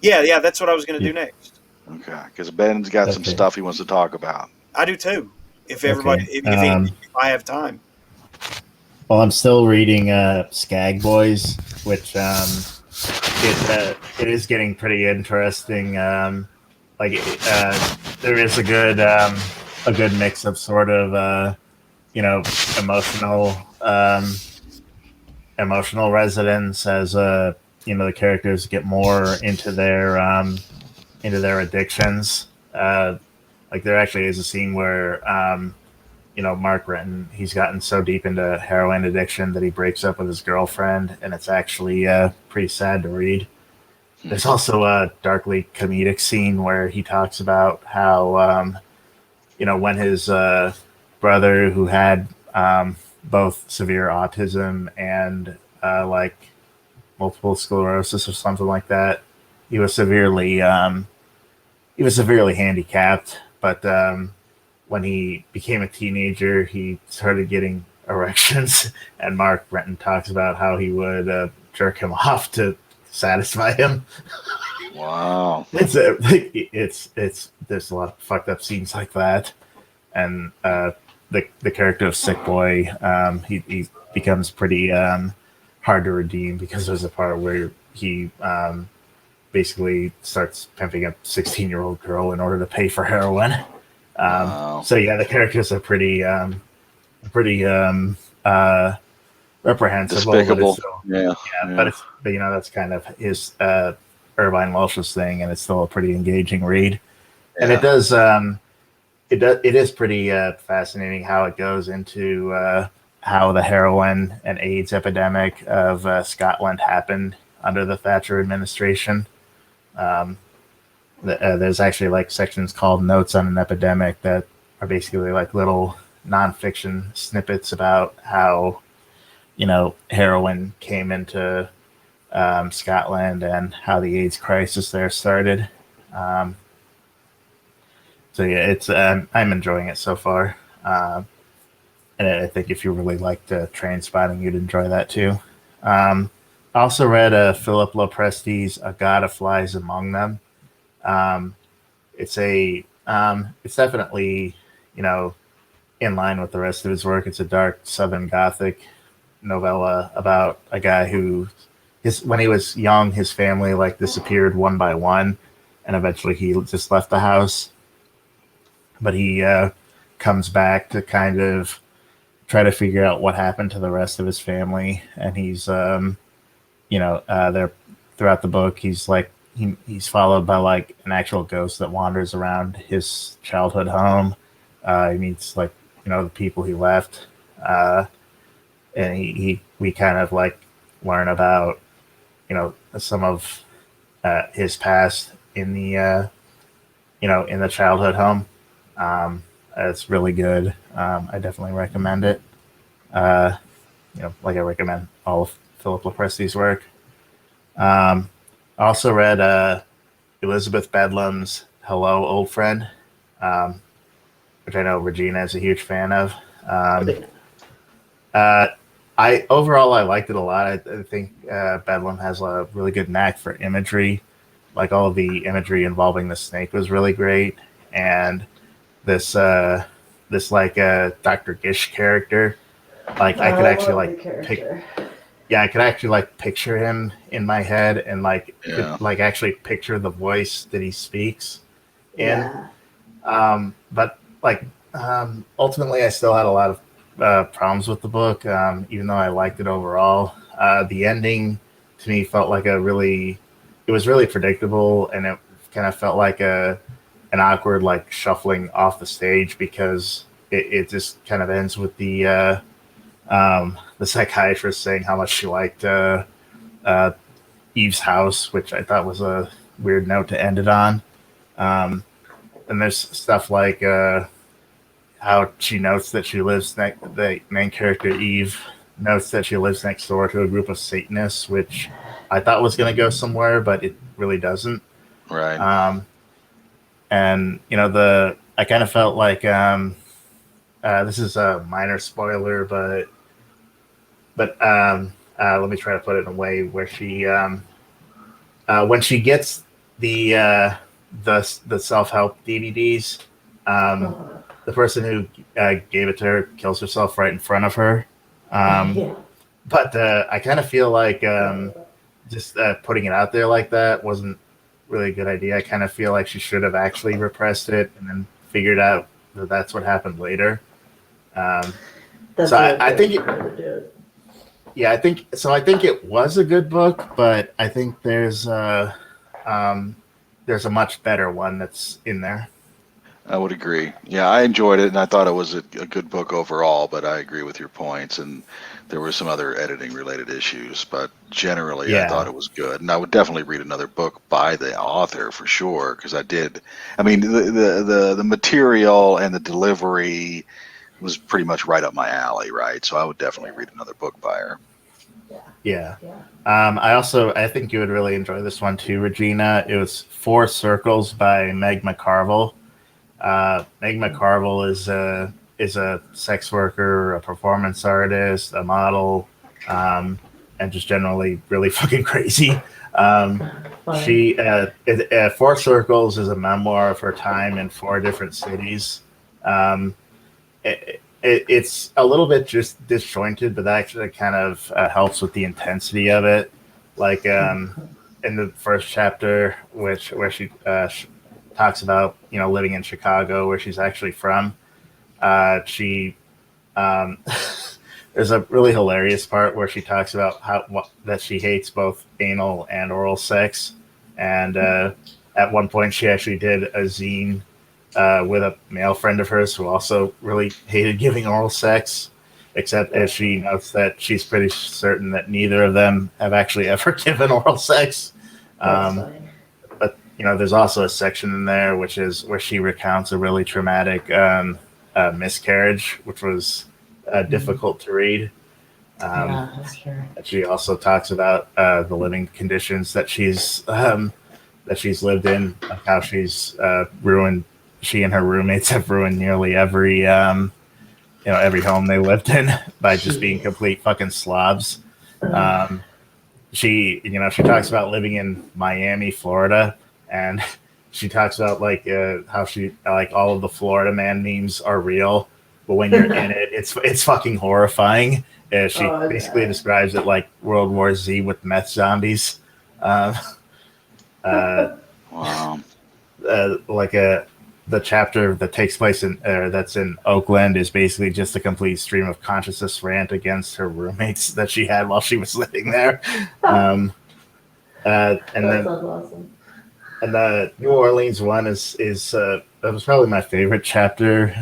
Yeah, that's what I was going to do next. Okay, because Ben's got some Okay. stuff he wants to talk about. I do too. If everybody, Okay. if I have time. Well, I'm still reading Skag Boys, which it is getting pretty interesting. There is a good mix of sort of emotional emotional resonance as the characters get more into their addictions. Like there actually is a scene where Mark Renton, he's gotten so deep into heroin addiction that he breaks up with his girlfriend, and it's actually pretty sad to read. There's also a darkly comedic scene where he talks about how when his brother, who had both severe autism and like multiple sclerosis or something like that, he was severely handicapped, but when he became a teenager, he started getting erections, and Mark Renton talks about how he would jerk him off to satisfy him. Wow. It's there's a lot of fucked up scenes like that, and the character of Sick Boy, he becomes pretty hard to redeem because there's a part where he basically starts pimping a 16-year-old girl in order to pay for heroin. Wow. So yeah, the characters are pretty reprehensible. Despicable. But still, Yeah. but that's kind of his Irvine Welsh's thing, and it's still a pretty engaging read. And it is pretty fascinating how it goes into how the heroin and AIDS epidemic of Scotland happened under the Thatcher administration. There's actually like sections called Notes on an Epidemic that are basically like little nonfiction snippets about how heroin came into Scotland and how the AIDS crisis there started. So yeah, it's I'm enjoying it so far, and I think if you really liked Train Spotting, you'd enjoy that too. I also read Philip Lopresti's A God of Flies Among Them. It's definitely in line with the rest of his work. It's a dark Southern Gothic novella about a guy who when he was young, his family like disappeared one by one, and eventually he just left the house. But he comes back to kind of try to figure out what happened to the rest of his family, and he's there throughout the book. He's like he's followed by like an actual ghost that wanders around his childhood home. He meets like the people he left, and we kind of like learn about some of his past in the in the childhood home. It's really good. I definitely recommend it. Like I recommend all of Philip Lopresti's work. I also read Elizabeth Bedlam's Hello, Old Friend, which I know Regina is a huge fan of. I liked it a lot. I think Bedlam has a really good knack for imagery. Like all of the imagery involving the snake was really great, and this Dr. Gish character, like I could actually I could actually like picture him in my head and could like actually picture the voice that he speaks in. But ultimately I still had a lot of problems with the book, even though I liked it overall. The ending to me felt like it was really predictable, and it kind of felt like an awkward like shuffling off the stage because it just kind of ends with the psychiatrist saying how much she liked Eve's house, which I thought was a weird note to end it on. And there's stuff like how she notes that she lives the main character Eve notes that she lives next door to a group of Satanists, which I thought was going to go somewhere, but it really doesn't. Right. And I kind of felt like this is a minor spoiler, but let me try to put it in a way where she when she gets the the self-help DVDs. The person who gave it to her kills herself right in front of her. But I kind of feel like just putting it out there like that wasn't really a good idea. I kind of feel like she should have actually repressed it and then figured out that that's what happened later. So I think yeah, I think so. I think it was a good book, but I think there's a much better one that's in there. I would agree. Yeah, I enjoyed it, and I thought it was a good book overall, but I agree with your points, and there were some other editing-related issues, but generally I thought it was good, and I would definitely read another book by the author for sure, because I mean, the material and the delivery was pretty much right up my alley, right? So I would definitely read another book by her. Yeah. I think you would really enjoy this one too, Regina. It was Four Circles by Meg McCarville. Meg McCarville is a sex worker, a performance artist, a model, and just generally really fucking crazy. She Four Circles is a memoir of her time in 4 different cities. It's a little bit just disjointed, but that actually kind of helps with the intensity of it. Like in the first chapter, where she talks about living in Chicago, where she's actually from. There's a really hilarious part where she talks about that she hates both anal and oral sex, and at one point she actually did a zine with a male friend of hers who also really hated giving oral sex, except as she notes that she's pretty certain that neither of them have actually ever given oral sex. But there's also a section in there where she recounts a really traumatic miscarriage, which was difficult to read. That's true. She also talks about the living conditions that she's lived in, like how she's ruined. She and her roommates have ruined nearly every home they lived in by just being complete fucking slobs. She talks about living in Miami, Florida, and she talks about how she all of the Florida man memes are real, but when you're in it, it's fucking horrifying. She basically describes it like World War Z with meth zombies. Wow. The chapter that takes place that's in Oakland is basically just a complete stream of consciousness rant against her roommates that she had while she was living there. And Awesome. And the New Orleans one is that was probably my favorite chapter.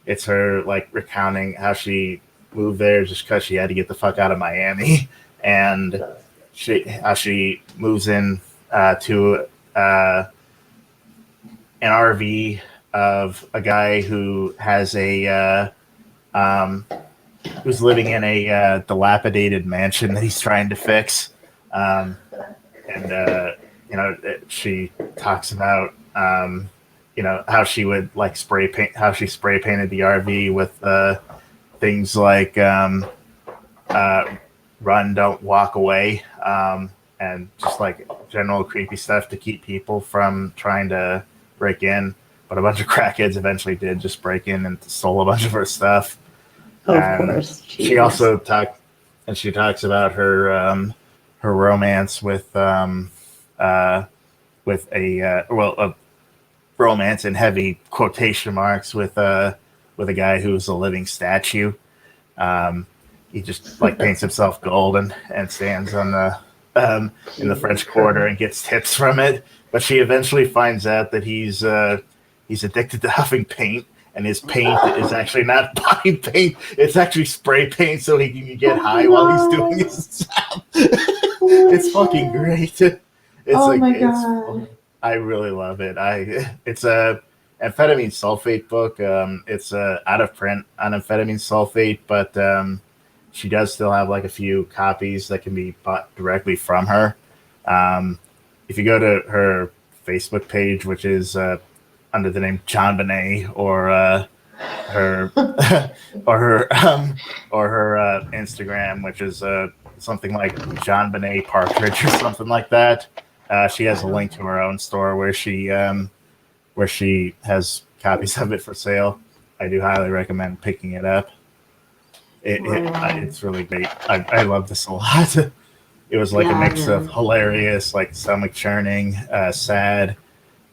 It's her recounting how she moved there just because she had to get the fuck out of Miami, and how she moves in to an RV of a guy who has who's living in a dilapidated mansion that he's trying to fix. She talks about how she would spray painted the RV with things like run, don't walk away, and just general creepy stuff to keep people from trying to break in. But a bunch of crackheads eventually did just break in and stole a bunch of her stuff. Of course. She also talks about her romance with a romance in heavy quotation marks with a guy who's a living statue. He just paints himself gold and stands on the in the French Quarter and gets tips from it. But she eventually finds out that he's addicted to huffing paint, and his paint is actually not body paint; it's actually spray paint, so he can get high while he's doing his job. It's fucking great. My god! I really love it. It's a amphetamine sulfate book. It's out of print on amphetamine sulfate, but she does still have a few copies that can be bought directly from her. If you go to her Facebook page, which is under the name John Bonet, or her Instagram, which is something like John Bonet Partridge or something like that. She has a link to her own store where she has copies of it for sale. I do highly recommend picking it up. It's really great. I love this a lot. It was like a mix of hilarious, like stomach churning, sad.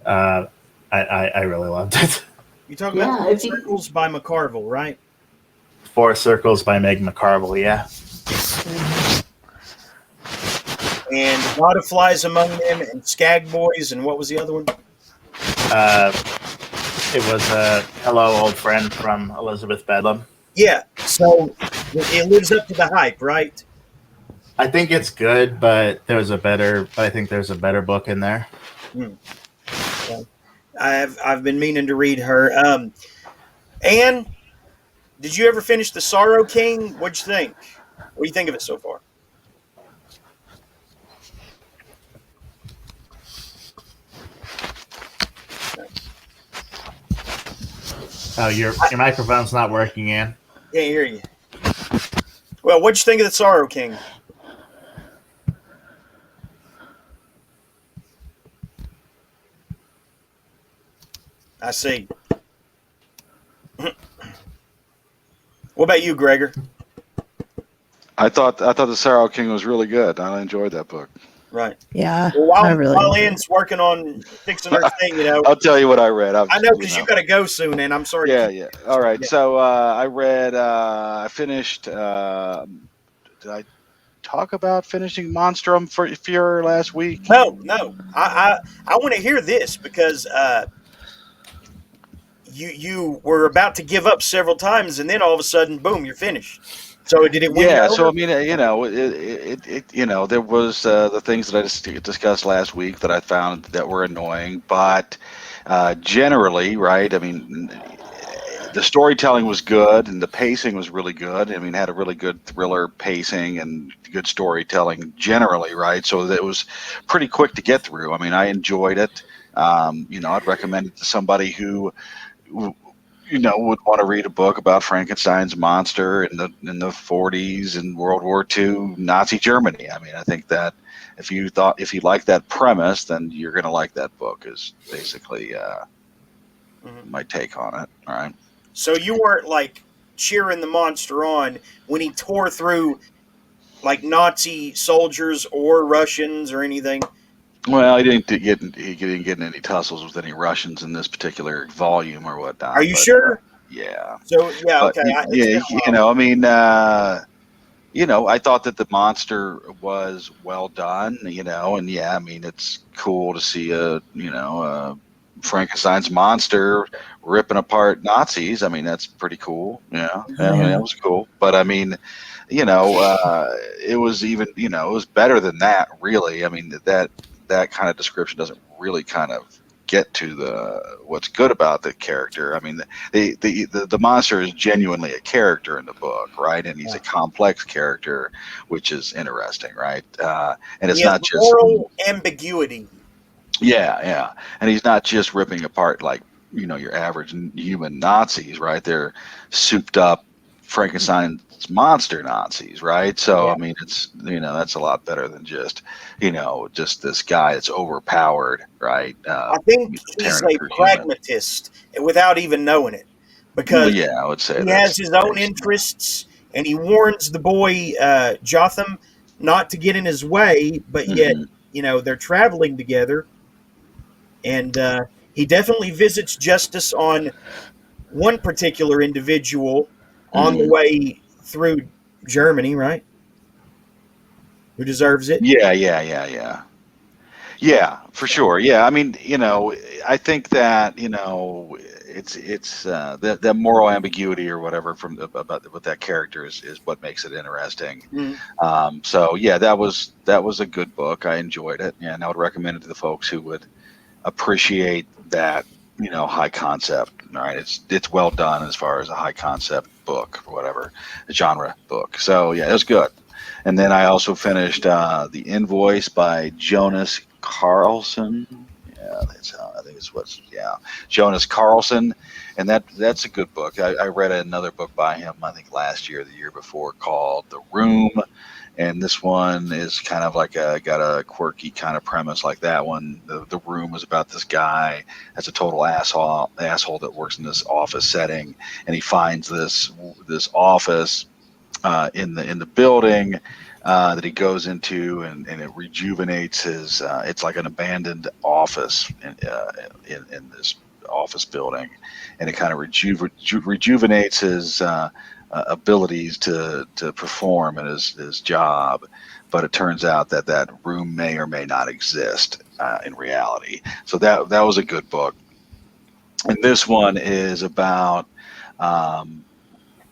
I really loved it. You talk about Four Circles by McCarville, right? Four Circles by Meg McCarville, yeah. And God of Flies Among Them, and Skag Boys, and what was the other one? It was Hello, Old Friend from Elizabeth Bedlam. Yeah, so it lives up to the hype, right? I think it's good, but I think there's a better book in there. Yeah. I've been meaning to read her. Anne, did you ever finish The Sorrow King? What'd you think? What do you think of it so far? Oh, your microphone's not working, Ann. Can't hear you. Well, what'd you think of The Sorrow King? I see. What about you, Gregor? I thought the Sorrow King was really good. I enjoyed that book. Right. Yeah. Well, while Ann's working on fixing her thing, I'll tell you what I read. I know because you got to go soon, and I'm sorry. Yeah. All right. Yeah. So I read. I finished. Did I talk about finishing Monstrum for Fuhrer last week? No. I want to hear this because you were about to give up several times, and then all of a sudden, boom, you're finished. So did it win? Yeah. So I mean, there was the things that I discussed last week that I found that were annoying, but generally, right? I mean, the storytelling was good and the pacing was really good. I mean, had a really good thriller pacing and good storytelling generally, right? So that was pretty quick to get through. I mean, I enjoyed it. I'd recommend it to somebody who would want to read a book about Frankenstein's monster in the 40s and World War II Nazi Germany. I mean, I think that if you like that premise, then you're going to like that book. Is basically my take on it. All right. So you weren't like cheering the monster on when he tore through like Nazi soldiers or Russians or anything. Well, he didn't get in any tussles with any Russians in this particular volume or whatnot. Are you sure? Yeah. So yeah, but, okay. I thought that the monster was well done. And yeah, I mean, it's cool to see a Frankenstein's monster ripping apart Nazis. I mean, that's pretty cool. Yeah, I mean, that was cool. But I mean, it was even, it was better than that, really. I mean, that kind of description doesn't really kind of get to what's good about the character. I mean, the monster is genuinely a character in the book, right? And he's a complex character, which is interesting, right? And it's not just moral ambiguity. Yeah, and he's not just ripping apart like your average human Nazis, right? They're souped up Frankenstein's monster Nazis, right? So I mean, it's that's a lot better than just this guy that's overpowered, right? I think he's a pragmatist without even knowing it, because I would say he has his own interests, and he warns the boy Jotham not to get in his way, but yet they're traveling together, and he definitely visits justice on one particular individual on the way through Germany, right? Who deserves it? Yeah, for sure. Yeah, I mean, I think that it's that moral ambiguity or whatever about what that character is what makes it interesting. So yeah, that was a good book. I enjoyed it, and I would recommend it to the folks who would appreciate that high concept. All right, it's well done as far as a high concept book or whatever, a genre book. So yeah, it was good. And then I also finished The Invoice by Jonas Carlson. Yeah, I think it's Jonas Carlson, and that's a good book. I read another book by him, I think last year or the year before, called The Room, And this one is kind of like got a quirky kind of premise like that one. The Room is about this guy that's a total asshole that works in this office setting, and he finds this office in the building that he goes into, and it rejuvenates his. It's like an abandoned office in this office building, and it kind of rejuvenates his abilities to perform in his job. But it turns out that that room may or may not exist in reality. So that was a good book. And this one is about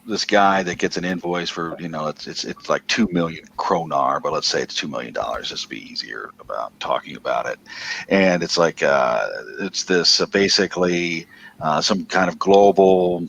this guy that gets an invoice for, it's like 2 million kronar, but let's say it's $2 million just to be easier about talking about it. And it's like it's this basically some kind of global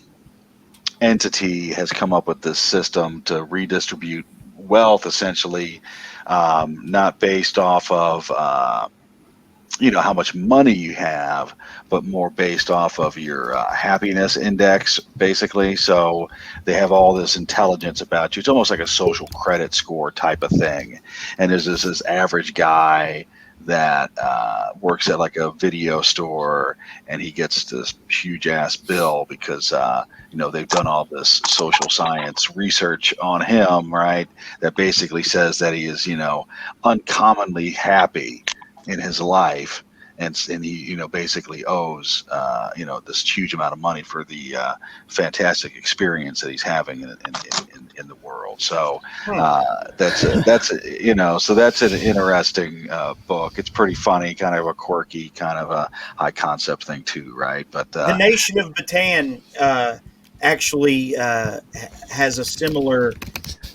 entity has come up with this system to redistribute wealth, essentially, not based off of how much money you have, but more based off of your happiness index, basically. So they have all this intelligence about you. It's almost like a social credit score type of thing. And there's this average guy that works at like a video store, and he gets this huge ass bill because they've done all this social science research on him, right? That basically says that he is uncommonly happy in his life, and he basically owes this huge amount of money for the fantastic experience that he's having in the world. So that's an interesting book. It's pretty funny, kind of a quirky, kind of a high concept thing too, right? But The Nation of Bataan actually has a similar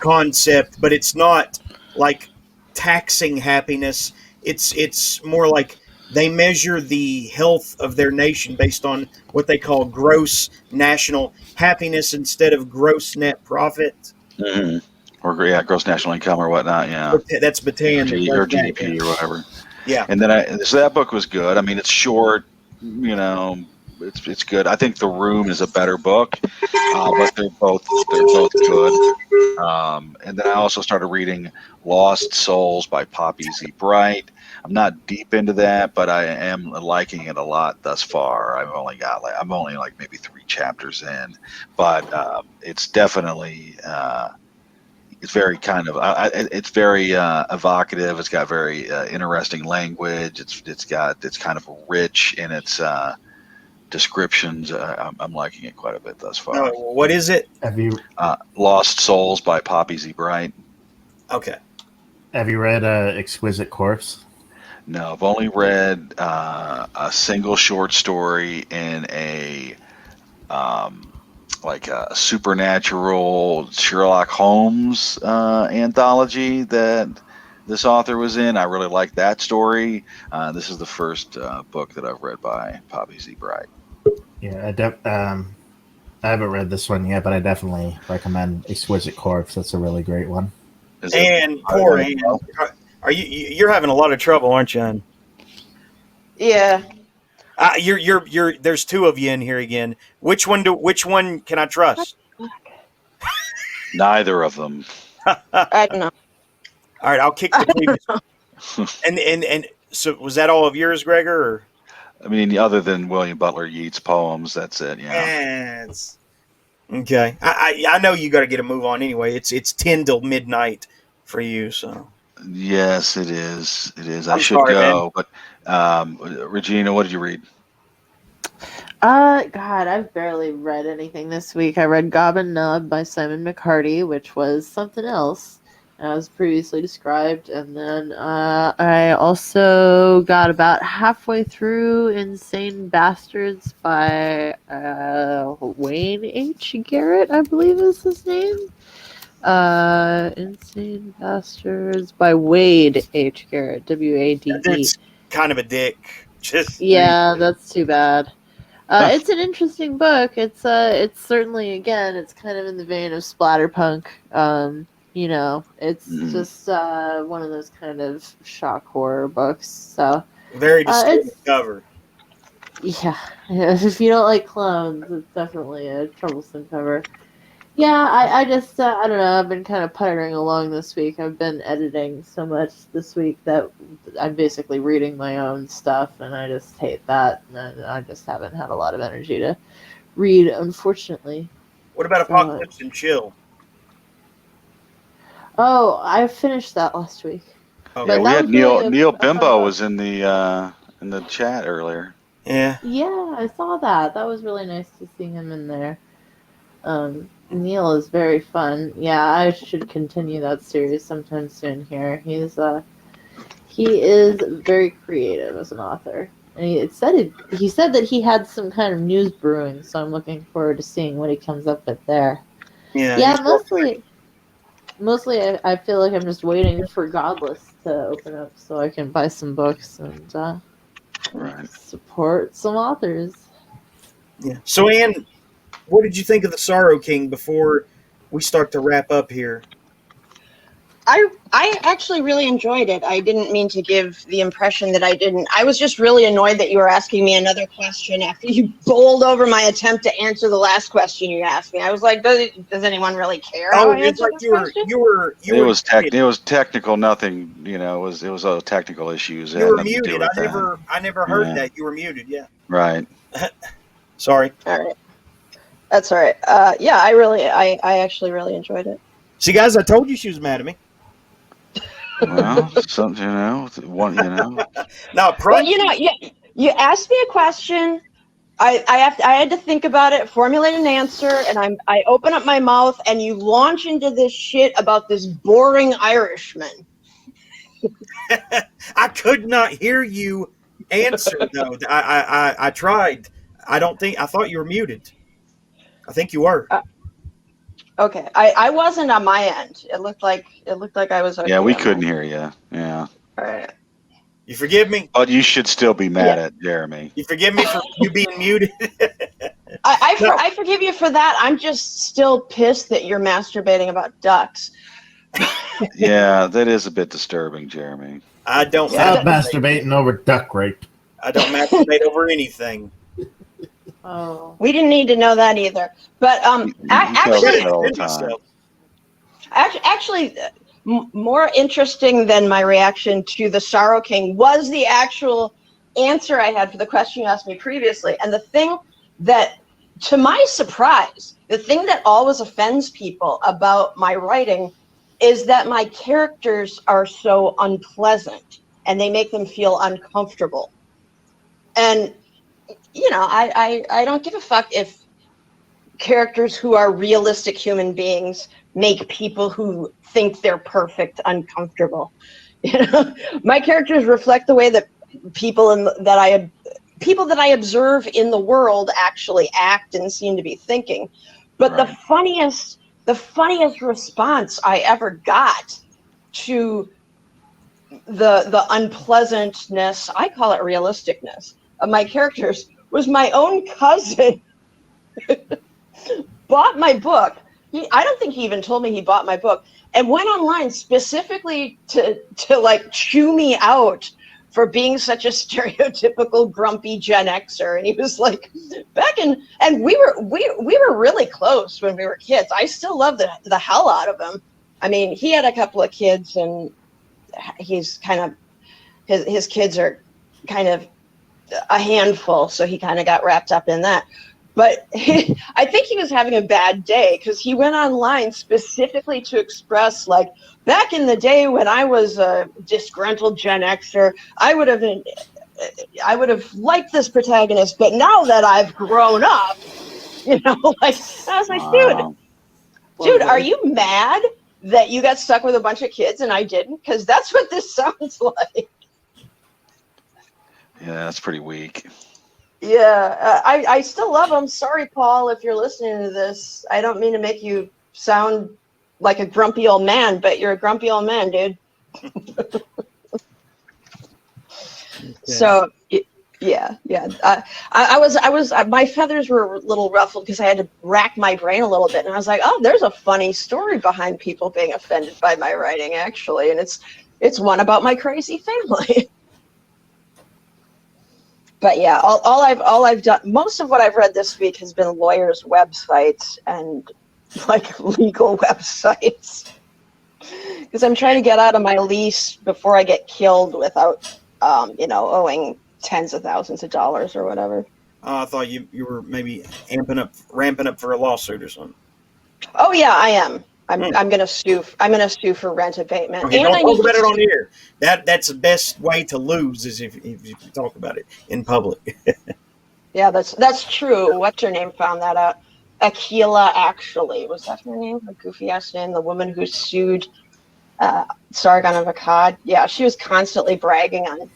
concept, but it's not like taxing happiness. It's more like they measure the health of their nation based on what they call gross national happiness instead of gross net profit. mm-hmm. Or gross national income or whatnot. Yeah, that's Bataan or GDP or whatever. Yeah, and then so that book was good. I mean, it's short. It's good. I think The Room is a better book, but they're both good. And then I also started reading Lost Souls by Poppy Z. Bright. I'm not deep into that, but I am liking it a lot thus far. I'm only like maybe 3 chapters in, but it's definitely it's very kind of it's very evocative. It's got very interesting language. It's kind of rich in its descriptions. I'm liking it quite a bit thus far. What is it? Have you Lost Souls by Poppy Z. Bright. Okay. Have you read Exquisite Corpse? No, I've only read a single short story in a like a supernatural Sherlock Holmes anthology that this author was in. I really liked that story. This is the first book that I've read by Poppy Z. Bright. Yeah, I haven't read this one yet, but I definitely recommend Exquisite Corpse. That's a really great one. And poor Anne, you're having a lot of trouble, aren't you, Anne? Yeah. You're. There's 2 of you in here again. Which one can I trust? Neither of them. I don't know. All right, I'll kick the previous. And so was that all of yours, Gregor? Or? I mean, other than William Butler Yeats poems, that's it. Yeah. Okay. I know you got to get a move on anyway. It's 10 till midnight for you, so. Yes, it is. It is. I I'm should sorry, go, but Regina, what did you read? God, I've barely read anything this week. I read Gob and Nub by Simon McCarty, which was something else, as previously described. And then I also got about halfway through Insane Bastards by Wayne H. Garrett, I believe is his name. Insane Bastards by Wade H. Garrett, W-A-D-E. That's kind of a dick. Yeah, that's too bad. It's an interesting book. It's certainly, again, it's kind of in the vein of splatterpunk. It's just one of those kind of shock horror books. So very disturbing cover. Yeah, if you don't like clones, it's definitely a troublesome cover. Yeah, I just I don't know. I've been kind of puttering along this week. I've been editing so much this week that I'm basically reading my own stuff, and I just hate that. And I just haven't had a lot of energy to read, unfortunately. What about So, Apocalypse and Chill? oh, I finished that last week. Okay. Yeah, But we that had was really Neil a fun Bimbo book. was in the chat earlier. Yeah. Yeah, I saw that. That was really nice to see him in there. Neil is very fun. Yeah, I should continue that series sometime soon here. He is very creative as an author. And he said that he had some kind of news brewing, so I'm looking forward to seeing what he comes up with there. Yeah. Yeah, mostly I feel like I'm just waiting for Godless to open up so I can buy some books and Right. support some authors. Yeah. So, Anne, what did you think of the Sorrow King before we start to wrap up here? I actually really enjoyed it. I didn't mean to give the impression that I didn't. I was just really annoyed that you were asking me another question after you bowled over my attempt to answer the last question you asked me. I was like, does anyone really care how Oh, I it's answered like this you were question? It was it was technical. Nothing. It was technical issues. It you had were nothing to do muted. with that. I never heard Yeah. that you were muted. Yeah. Right. Sorry. All right. That's all right. Yeah, I actually really enjoyed it. See, guys, I told you she was mad at me. Well, something one. Now, Well, you asked me a question. I had to think about it, formulate an answer, and I open up my mouth, and you launch into this shit about this boring Irishman. I could not hear you answer though. I tried. I don't think I thought you were muted. I think you were. Okay, I wasn't on my end. It looked like I was okay. Yeah, we on couldn't mine. hear you. Yeah. All right. You forgive me? But you should still be mad at Jeremy. You forgive me for you being muted? I forgive you for that. I'm just still pissed that you're masturbating about ducks. Yeah, that is a bit disturbing, Jeremy. I don't Stop masturbate. masturbating over duck rape. I don't masturbate over anything. Oh. We didn't need to know that either. But He tells us that all the time. actually, more interesting than my reaction to the Sorrow King was the actual answer I had for the question you asked me previously. And the thing that, to my surprise, the thing that always offends people about my writing is that my characters are so unpleasant and they make them feel uncomfortable. And, I don't give a fuck if characters who are realistic human beings make people who think they're perfect uncomfortable. My characters reflect the way that people that I observe in the world actually act and seem to be thinking. But Right. the funniest response I ever got to the unpleasantness, I call it realisticness, of my characters was my own cousin bought my book. I don't think he even told me he bought my book, and went online specifically to like chew me out for being such a stereotypical grumpy Gen Xer. And he was like, and we were really close when we were kids. I still love the hell out of him. I mean, he had a couple of kids, and he's kind of his kids are kind of a handful, so he kind of got wrapped up in that. But I think he was having a bad day because he went online specifically to express, like, back in the day when I was a disgruntled Gen Xer, I would have liked this protagonist, but now that I've grown up, like, I was like, dude, are you mad that you got stuck with a bunch of kids and I didn't? Because that's what this sounds like. Yeah, that's pretty weak. Yeah, I still love him. Sorry, Paul, if you're listening to this. I don't mean to make you sound like a grumpy old man, but you're a grumpy old man, dude. So, yeah. I was. My feathers were a little ruffled because I had to rack my brain a little bit, and I was like, oh, there's a funny story behind people being offended by my writing, actually, and it's one about my crazy family. But yeah, all I've done, most of what I've read this week has been lawyers' websites and like legal websites because I'm trying to get out of my lease before I get killed without, owing tens of thousands of dollars or whatever. I thought you were maybe ramping up for a lawsuit or something. Oh yeah, I am. I'm gonna sue. I'm gonna sue for rent abatement, Okay, and don't I talk need about to it on sue. here. That's the best way to lose is if you talk about it in public. Yeah, that's true. What's her name found that out? Akila, actually, was that her name? Her goofy ass name, the woman who sued Sargon of Akkad. Yeah, she was constantly bragging on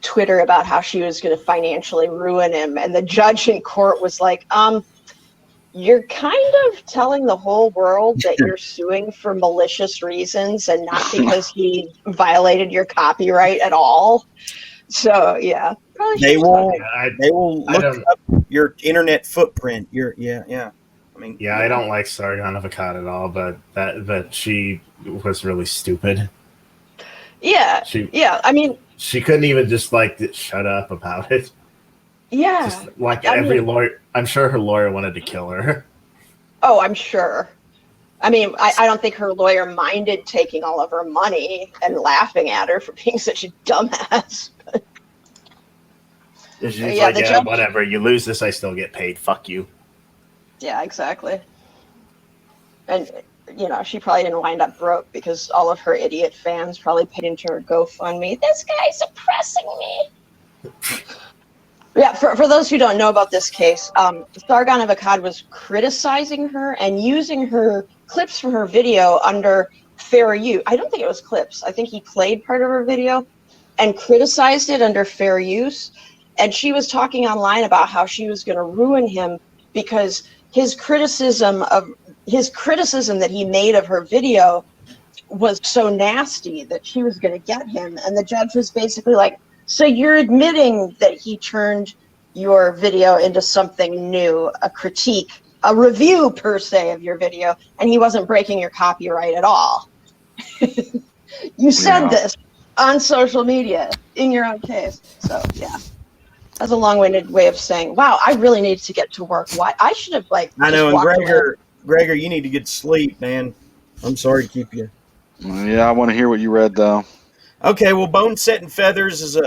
Twitter about how she was going to financially ruin him, and the judge in court was like, you're kind of telling the whole world that you're suing for malicious reasons and not because he violated your copyright at all. So yeah, probably They should will I, they will I look don't. up your internet footprint. Yeah. I mean, Yeah, I don't like Sargon of Akkad at all, but she was really stupid. Yeah, She yeah. I mean, she couldn't even just shut up about it. yeah. Just like I every mean, lawyer, I'm sure her lawyer wanted to kill her. oh, I'm sure. I mean, I don't think her lawyer minded taking all of her money and laughing at her for being such a dumbass. She's Yeah, like, the yeah, judge. whatever. You lose this, I still get paid. Fuck you. Yeah, exactly. And she probably didn't wind up broke because all of her idiot fans probably paid into her GoFundMe. This guy's oppressing me. Yeah, for those who don't know about this case, Sargon of Akkad was criticizing her and using her clips from her video under fair use. I don't think it was clips. I think he played part of her video and criticized it under fair use. And she was talking online about how she was going to ruin him because his criticism that he made of her video was so nasty that she was going to get him. And the judge was basically like, so you're admitting that he turned your video into something new, a critique, a review per se of your video, and he wasn't breaking your copyright at all. You said this on social media in your own case. So yeah, that's a long-winded way of saying, wow, I really need to get to work. Why? I should have I just know. And walked away. Gregor, you need to get sleep, man. I'm sorry to keep you. Yeah, I want to hear what you read though. Okay, well, Bone Set and Feathers is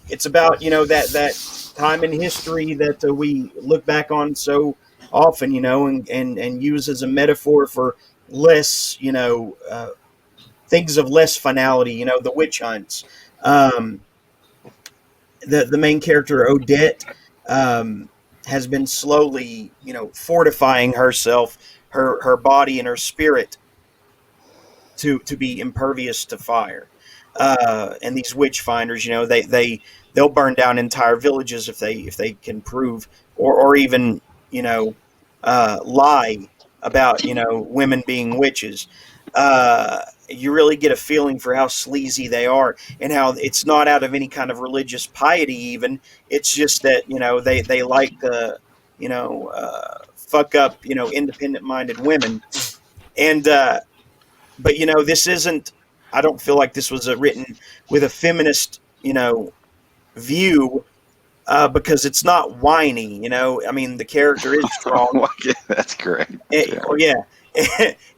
it's about that time in history that we look back on so often, and use as a metaphor for less, things of less finality, the witch hunts. The main character Odette has been slowly, fortifying herself, her body and her spirit to be impervious to fire. And these witch finders, they'll burn down entire villages if they can prove or even lie about women being witches. You really get a feeling for how sleazy they are and how it's not out of any kind of religious piety. Even it's just that they like to fuck up independent minded women and. But this isn't. I don't feel like this was written with a feminist, view because it's not whiny. I mean, the character is strong. That's great. Yeah.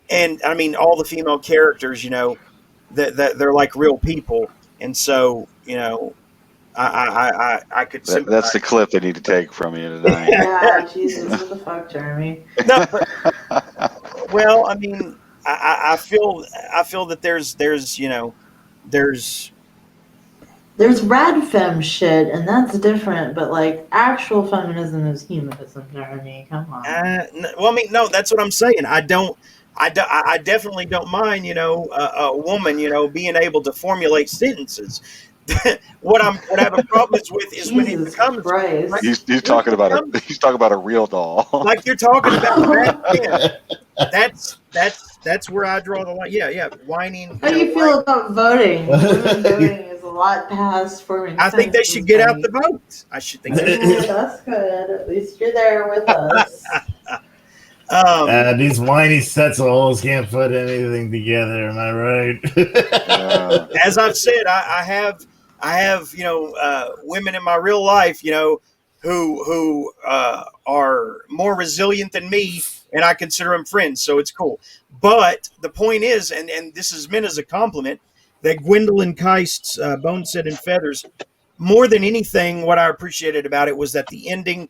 And I mean, all the female characters, that they're like real people, and so I could sympathize. That's the clip they need to take from you tonight. Yeah, Jesus, what the fuck, Jeremy? No, well, I mean, I feel that there's There's rad fem shit, and that's different, but like actual feminism is humanism, Jeremy. Come on. well, I mean, no, that's what I'm saying. I definitely don't mind, a woman, being able to formulate sentences. What I have a problem with is when it becomes Christ. like, he's talking about a real doll. like you're talking about. That's where I draw the line. Yeah, whining. How do you feel about voting? Women voting is a lot past forming. I think they should get out the vote. I should think. That's good. At least you're there with us. These whiny sets of holes can't put anything together. Am I right? As I've said, I have women in my real life, who are more resilient than me and I consider them friends, so it's cool. But the point is, and this is meant as a compliment, that Gwendolyn Keist's Bone Set and Feathers, more than anything, what I appreciated about it was that the ending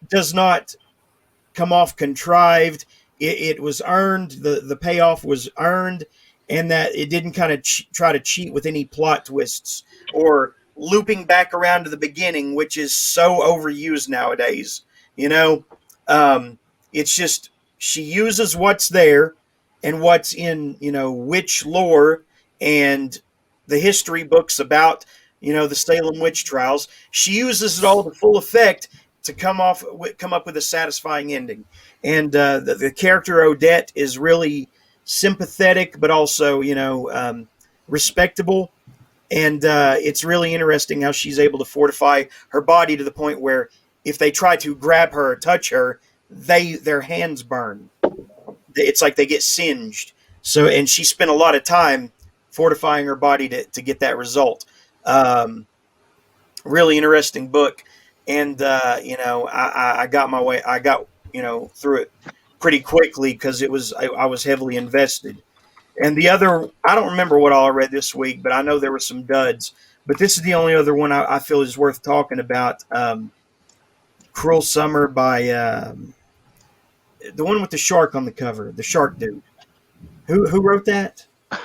does not come off contrived. It was earned. The payoff was earned, and that it didn't kind of try to cheat with any plot twists or looping back around to the beginning, which is so overused nowadays. It's just she uses what's there and what's in witch lore and the history books about the Salem witch trials. She uses it all to full effect to come up with a satisfying ending. And the character Odette is really sympathetic, but also respectable. And it's really interesting how she's able to fortify her body to the point where if they try to grab her or touch her, their hands burn. It's like they get singed. So, and she spent a lot of time fortifying her body to get that result. Really interesting book. And, I got my way, through it pretty quickly because I was heavily invested. And the other, I don't remember what all I read this week, but I know there were some duds. But this is the only other one I feel is worth talking about. Cruel Summer by the one with the shark on the cover, the shark dude. Who wrote that? I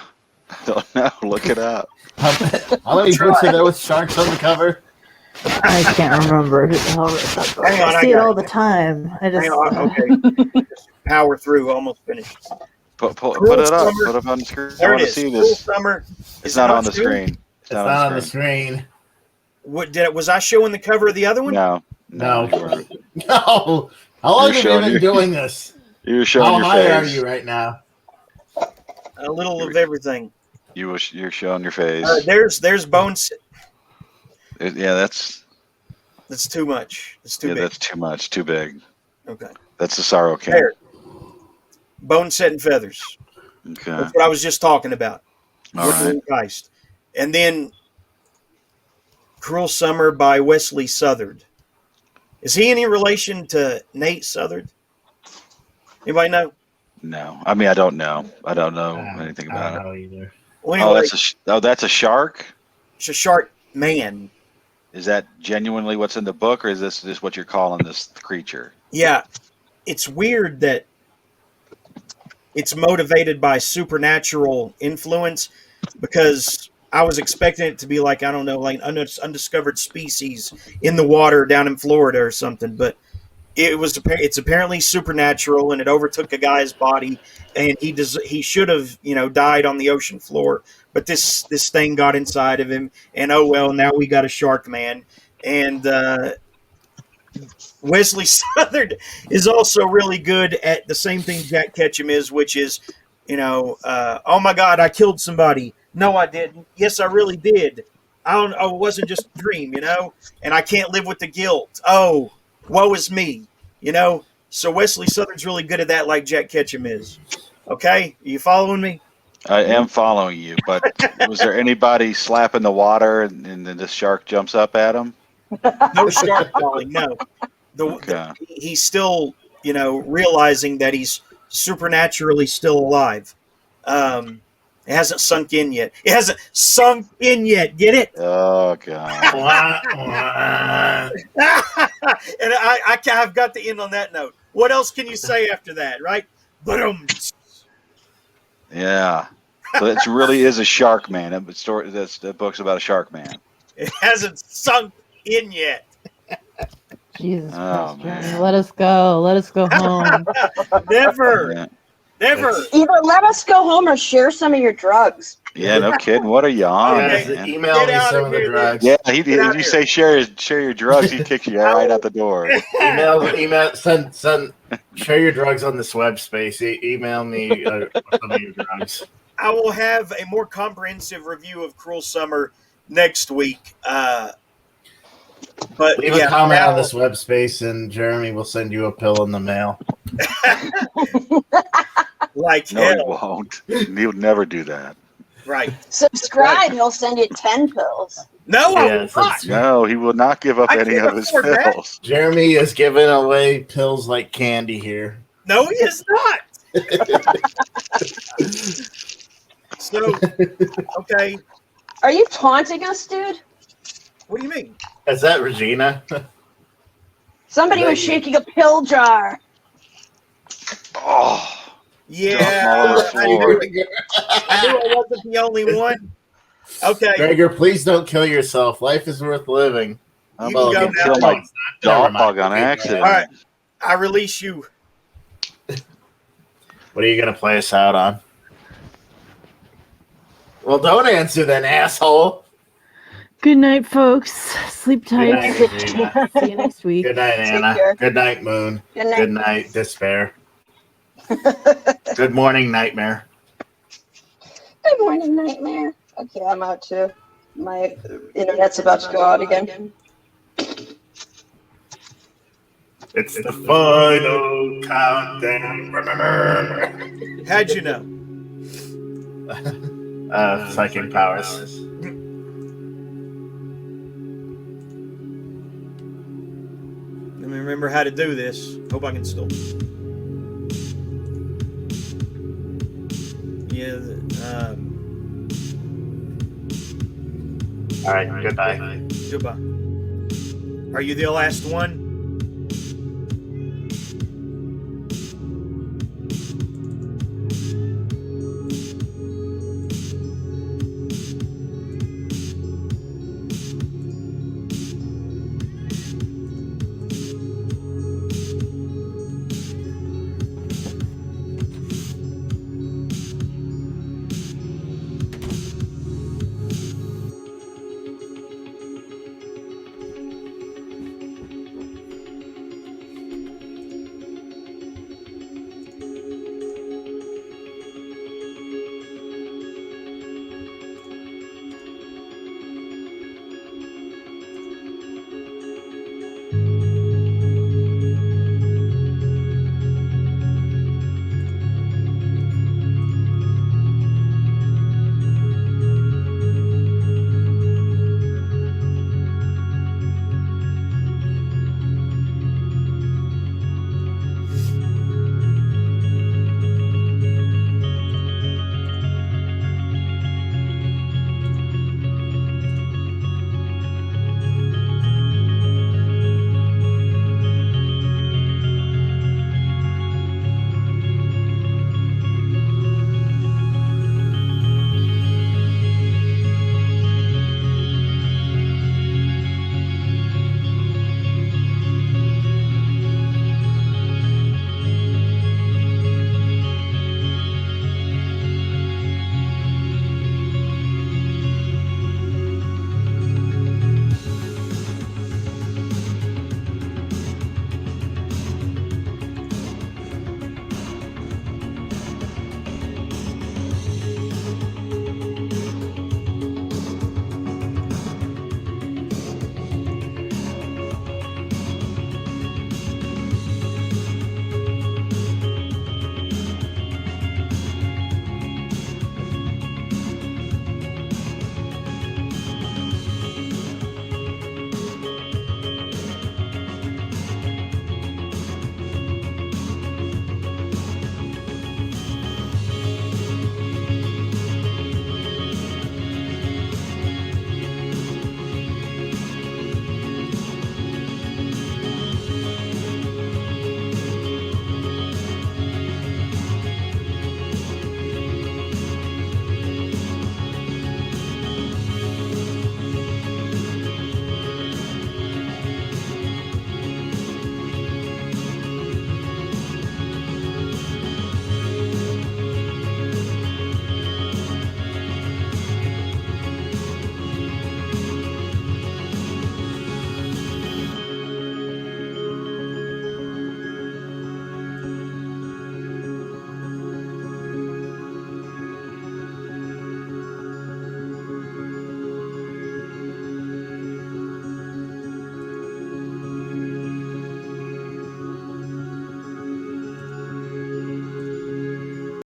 don't know. Look it up. How many books are there with sharks on the cover? I can't remember who the hell wrote that book. Hang on, I see it all the time. I just Okay. Just power through. Almost finished. Put it up. Summer. Put it on the screen. There I want it to is. see Cruel this. Summer. It's not on the screen. It's not on the screen. What was I showing the cover of the other one? No. No. You weren't. No. How long You're have you showing been your- doing this? You're showing How your high are face. you right now? A little of everything. You're showing your face. There's Bones. Yeah, that's Too much. It's too big. that's too much. Too big. Okay. That's the Sorrow King. There. Bone Set and Feathers. Okay. That's what I was just talking about. All right. Christ. And then Cruel Summer by Wesley Southard. Is he any relation to Nate Southard? Anybody know? No. I mean, I don't know. I don't know anything I about don't it. know either. Well, anyway, That's a shark? it's a shark man. Is that genuinely what's in the book, or is this just what you're calling this creature? Yeah. It's weird that it's motivated by supernatural influence because I was expecting it to be like, I don't know, like an undiscovered species in the water down in Florida or something. But it's apparently supernatural, and it overtook a guy's body, and he should have died on the ocean floor. But this thing got inside of him, and oh well, now we got a shark man. And Wesley Southard is also really good at the same thing Jack Ketchum is, which is, oh my God, I killed somebody. No, I didn't. Yes, I really did. It wasn't just a dream, and I can't live with the guilt. Oh, woe is me, So Wesley Southard's really good at that, like Jack Ketchum is. Okay, are you following me? I am following you, but was there anybody slapping the water and then the shark jumps up at him? No shark falling, no. Okay. He's still, realizing that he's supernaturally still alive. It hasn't sunk in yet. It hasn't sunk in yet. Get it? Oh God. And I've got to end on that note. What else can you say after that, right? Yeah. So it really is a shark man. That book's about a shark man. It hasn't sunk in yet. Jesus Oh, Christ, man. Jeremy, let us go. Let us go home. Never. Yeah. Never. Either let us go home or share some of your drugs. Yeah, no kidding. What are you on, Okay. man? Email Get me out some of of the here, drugs. Yeah, he Get did. out If you here. say share your drugs, he kicks you right out the door. Email, send, share your drugs on this web space. Email me some of your drugs. I will have a more comprehensive review of Cruel Summer next week. But Leave a comment on this web space, and Jeremy will send you a pill in the mail. Like No, he hell. won't. He'll never do that. Right. Subscribe, he'll send you 10 pills. No, I Yeah, will not. No, he will not give up I any can't of his afford that. pills. Jeremy is giving away pills like candy here. No, he is not. So, okay. Are you taunting us, dude? What do you mean? Is that Regina? Somebody Is that was you? shaking a pill jar. Oh, Yeah, all over the floor. I knew I wasn't the only one. Okay, Gregor, please don't kill yourself. Life is worth living. I'm You can go gonna now. kill my Never mind. dog on Okay, go accident. all right. I release you. What are you going to play us out on? Well, don't answer then, asshole. Good night, folks. Sleep Good tight. night, Regina. See you next week. Good night, Take Anna. care. Good night, Moon. Good night. Good night, Despair. Good morning, Nightmare. Good morning, nightmare. Okay, I'm out too. My internet's about to go out again. It's the final countdown. How'd you know? Psychic powers. Let me remember how to do this. Hope I can still. Yeah. All right, good night. Goodbye. Are you the last one?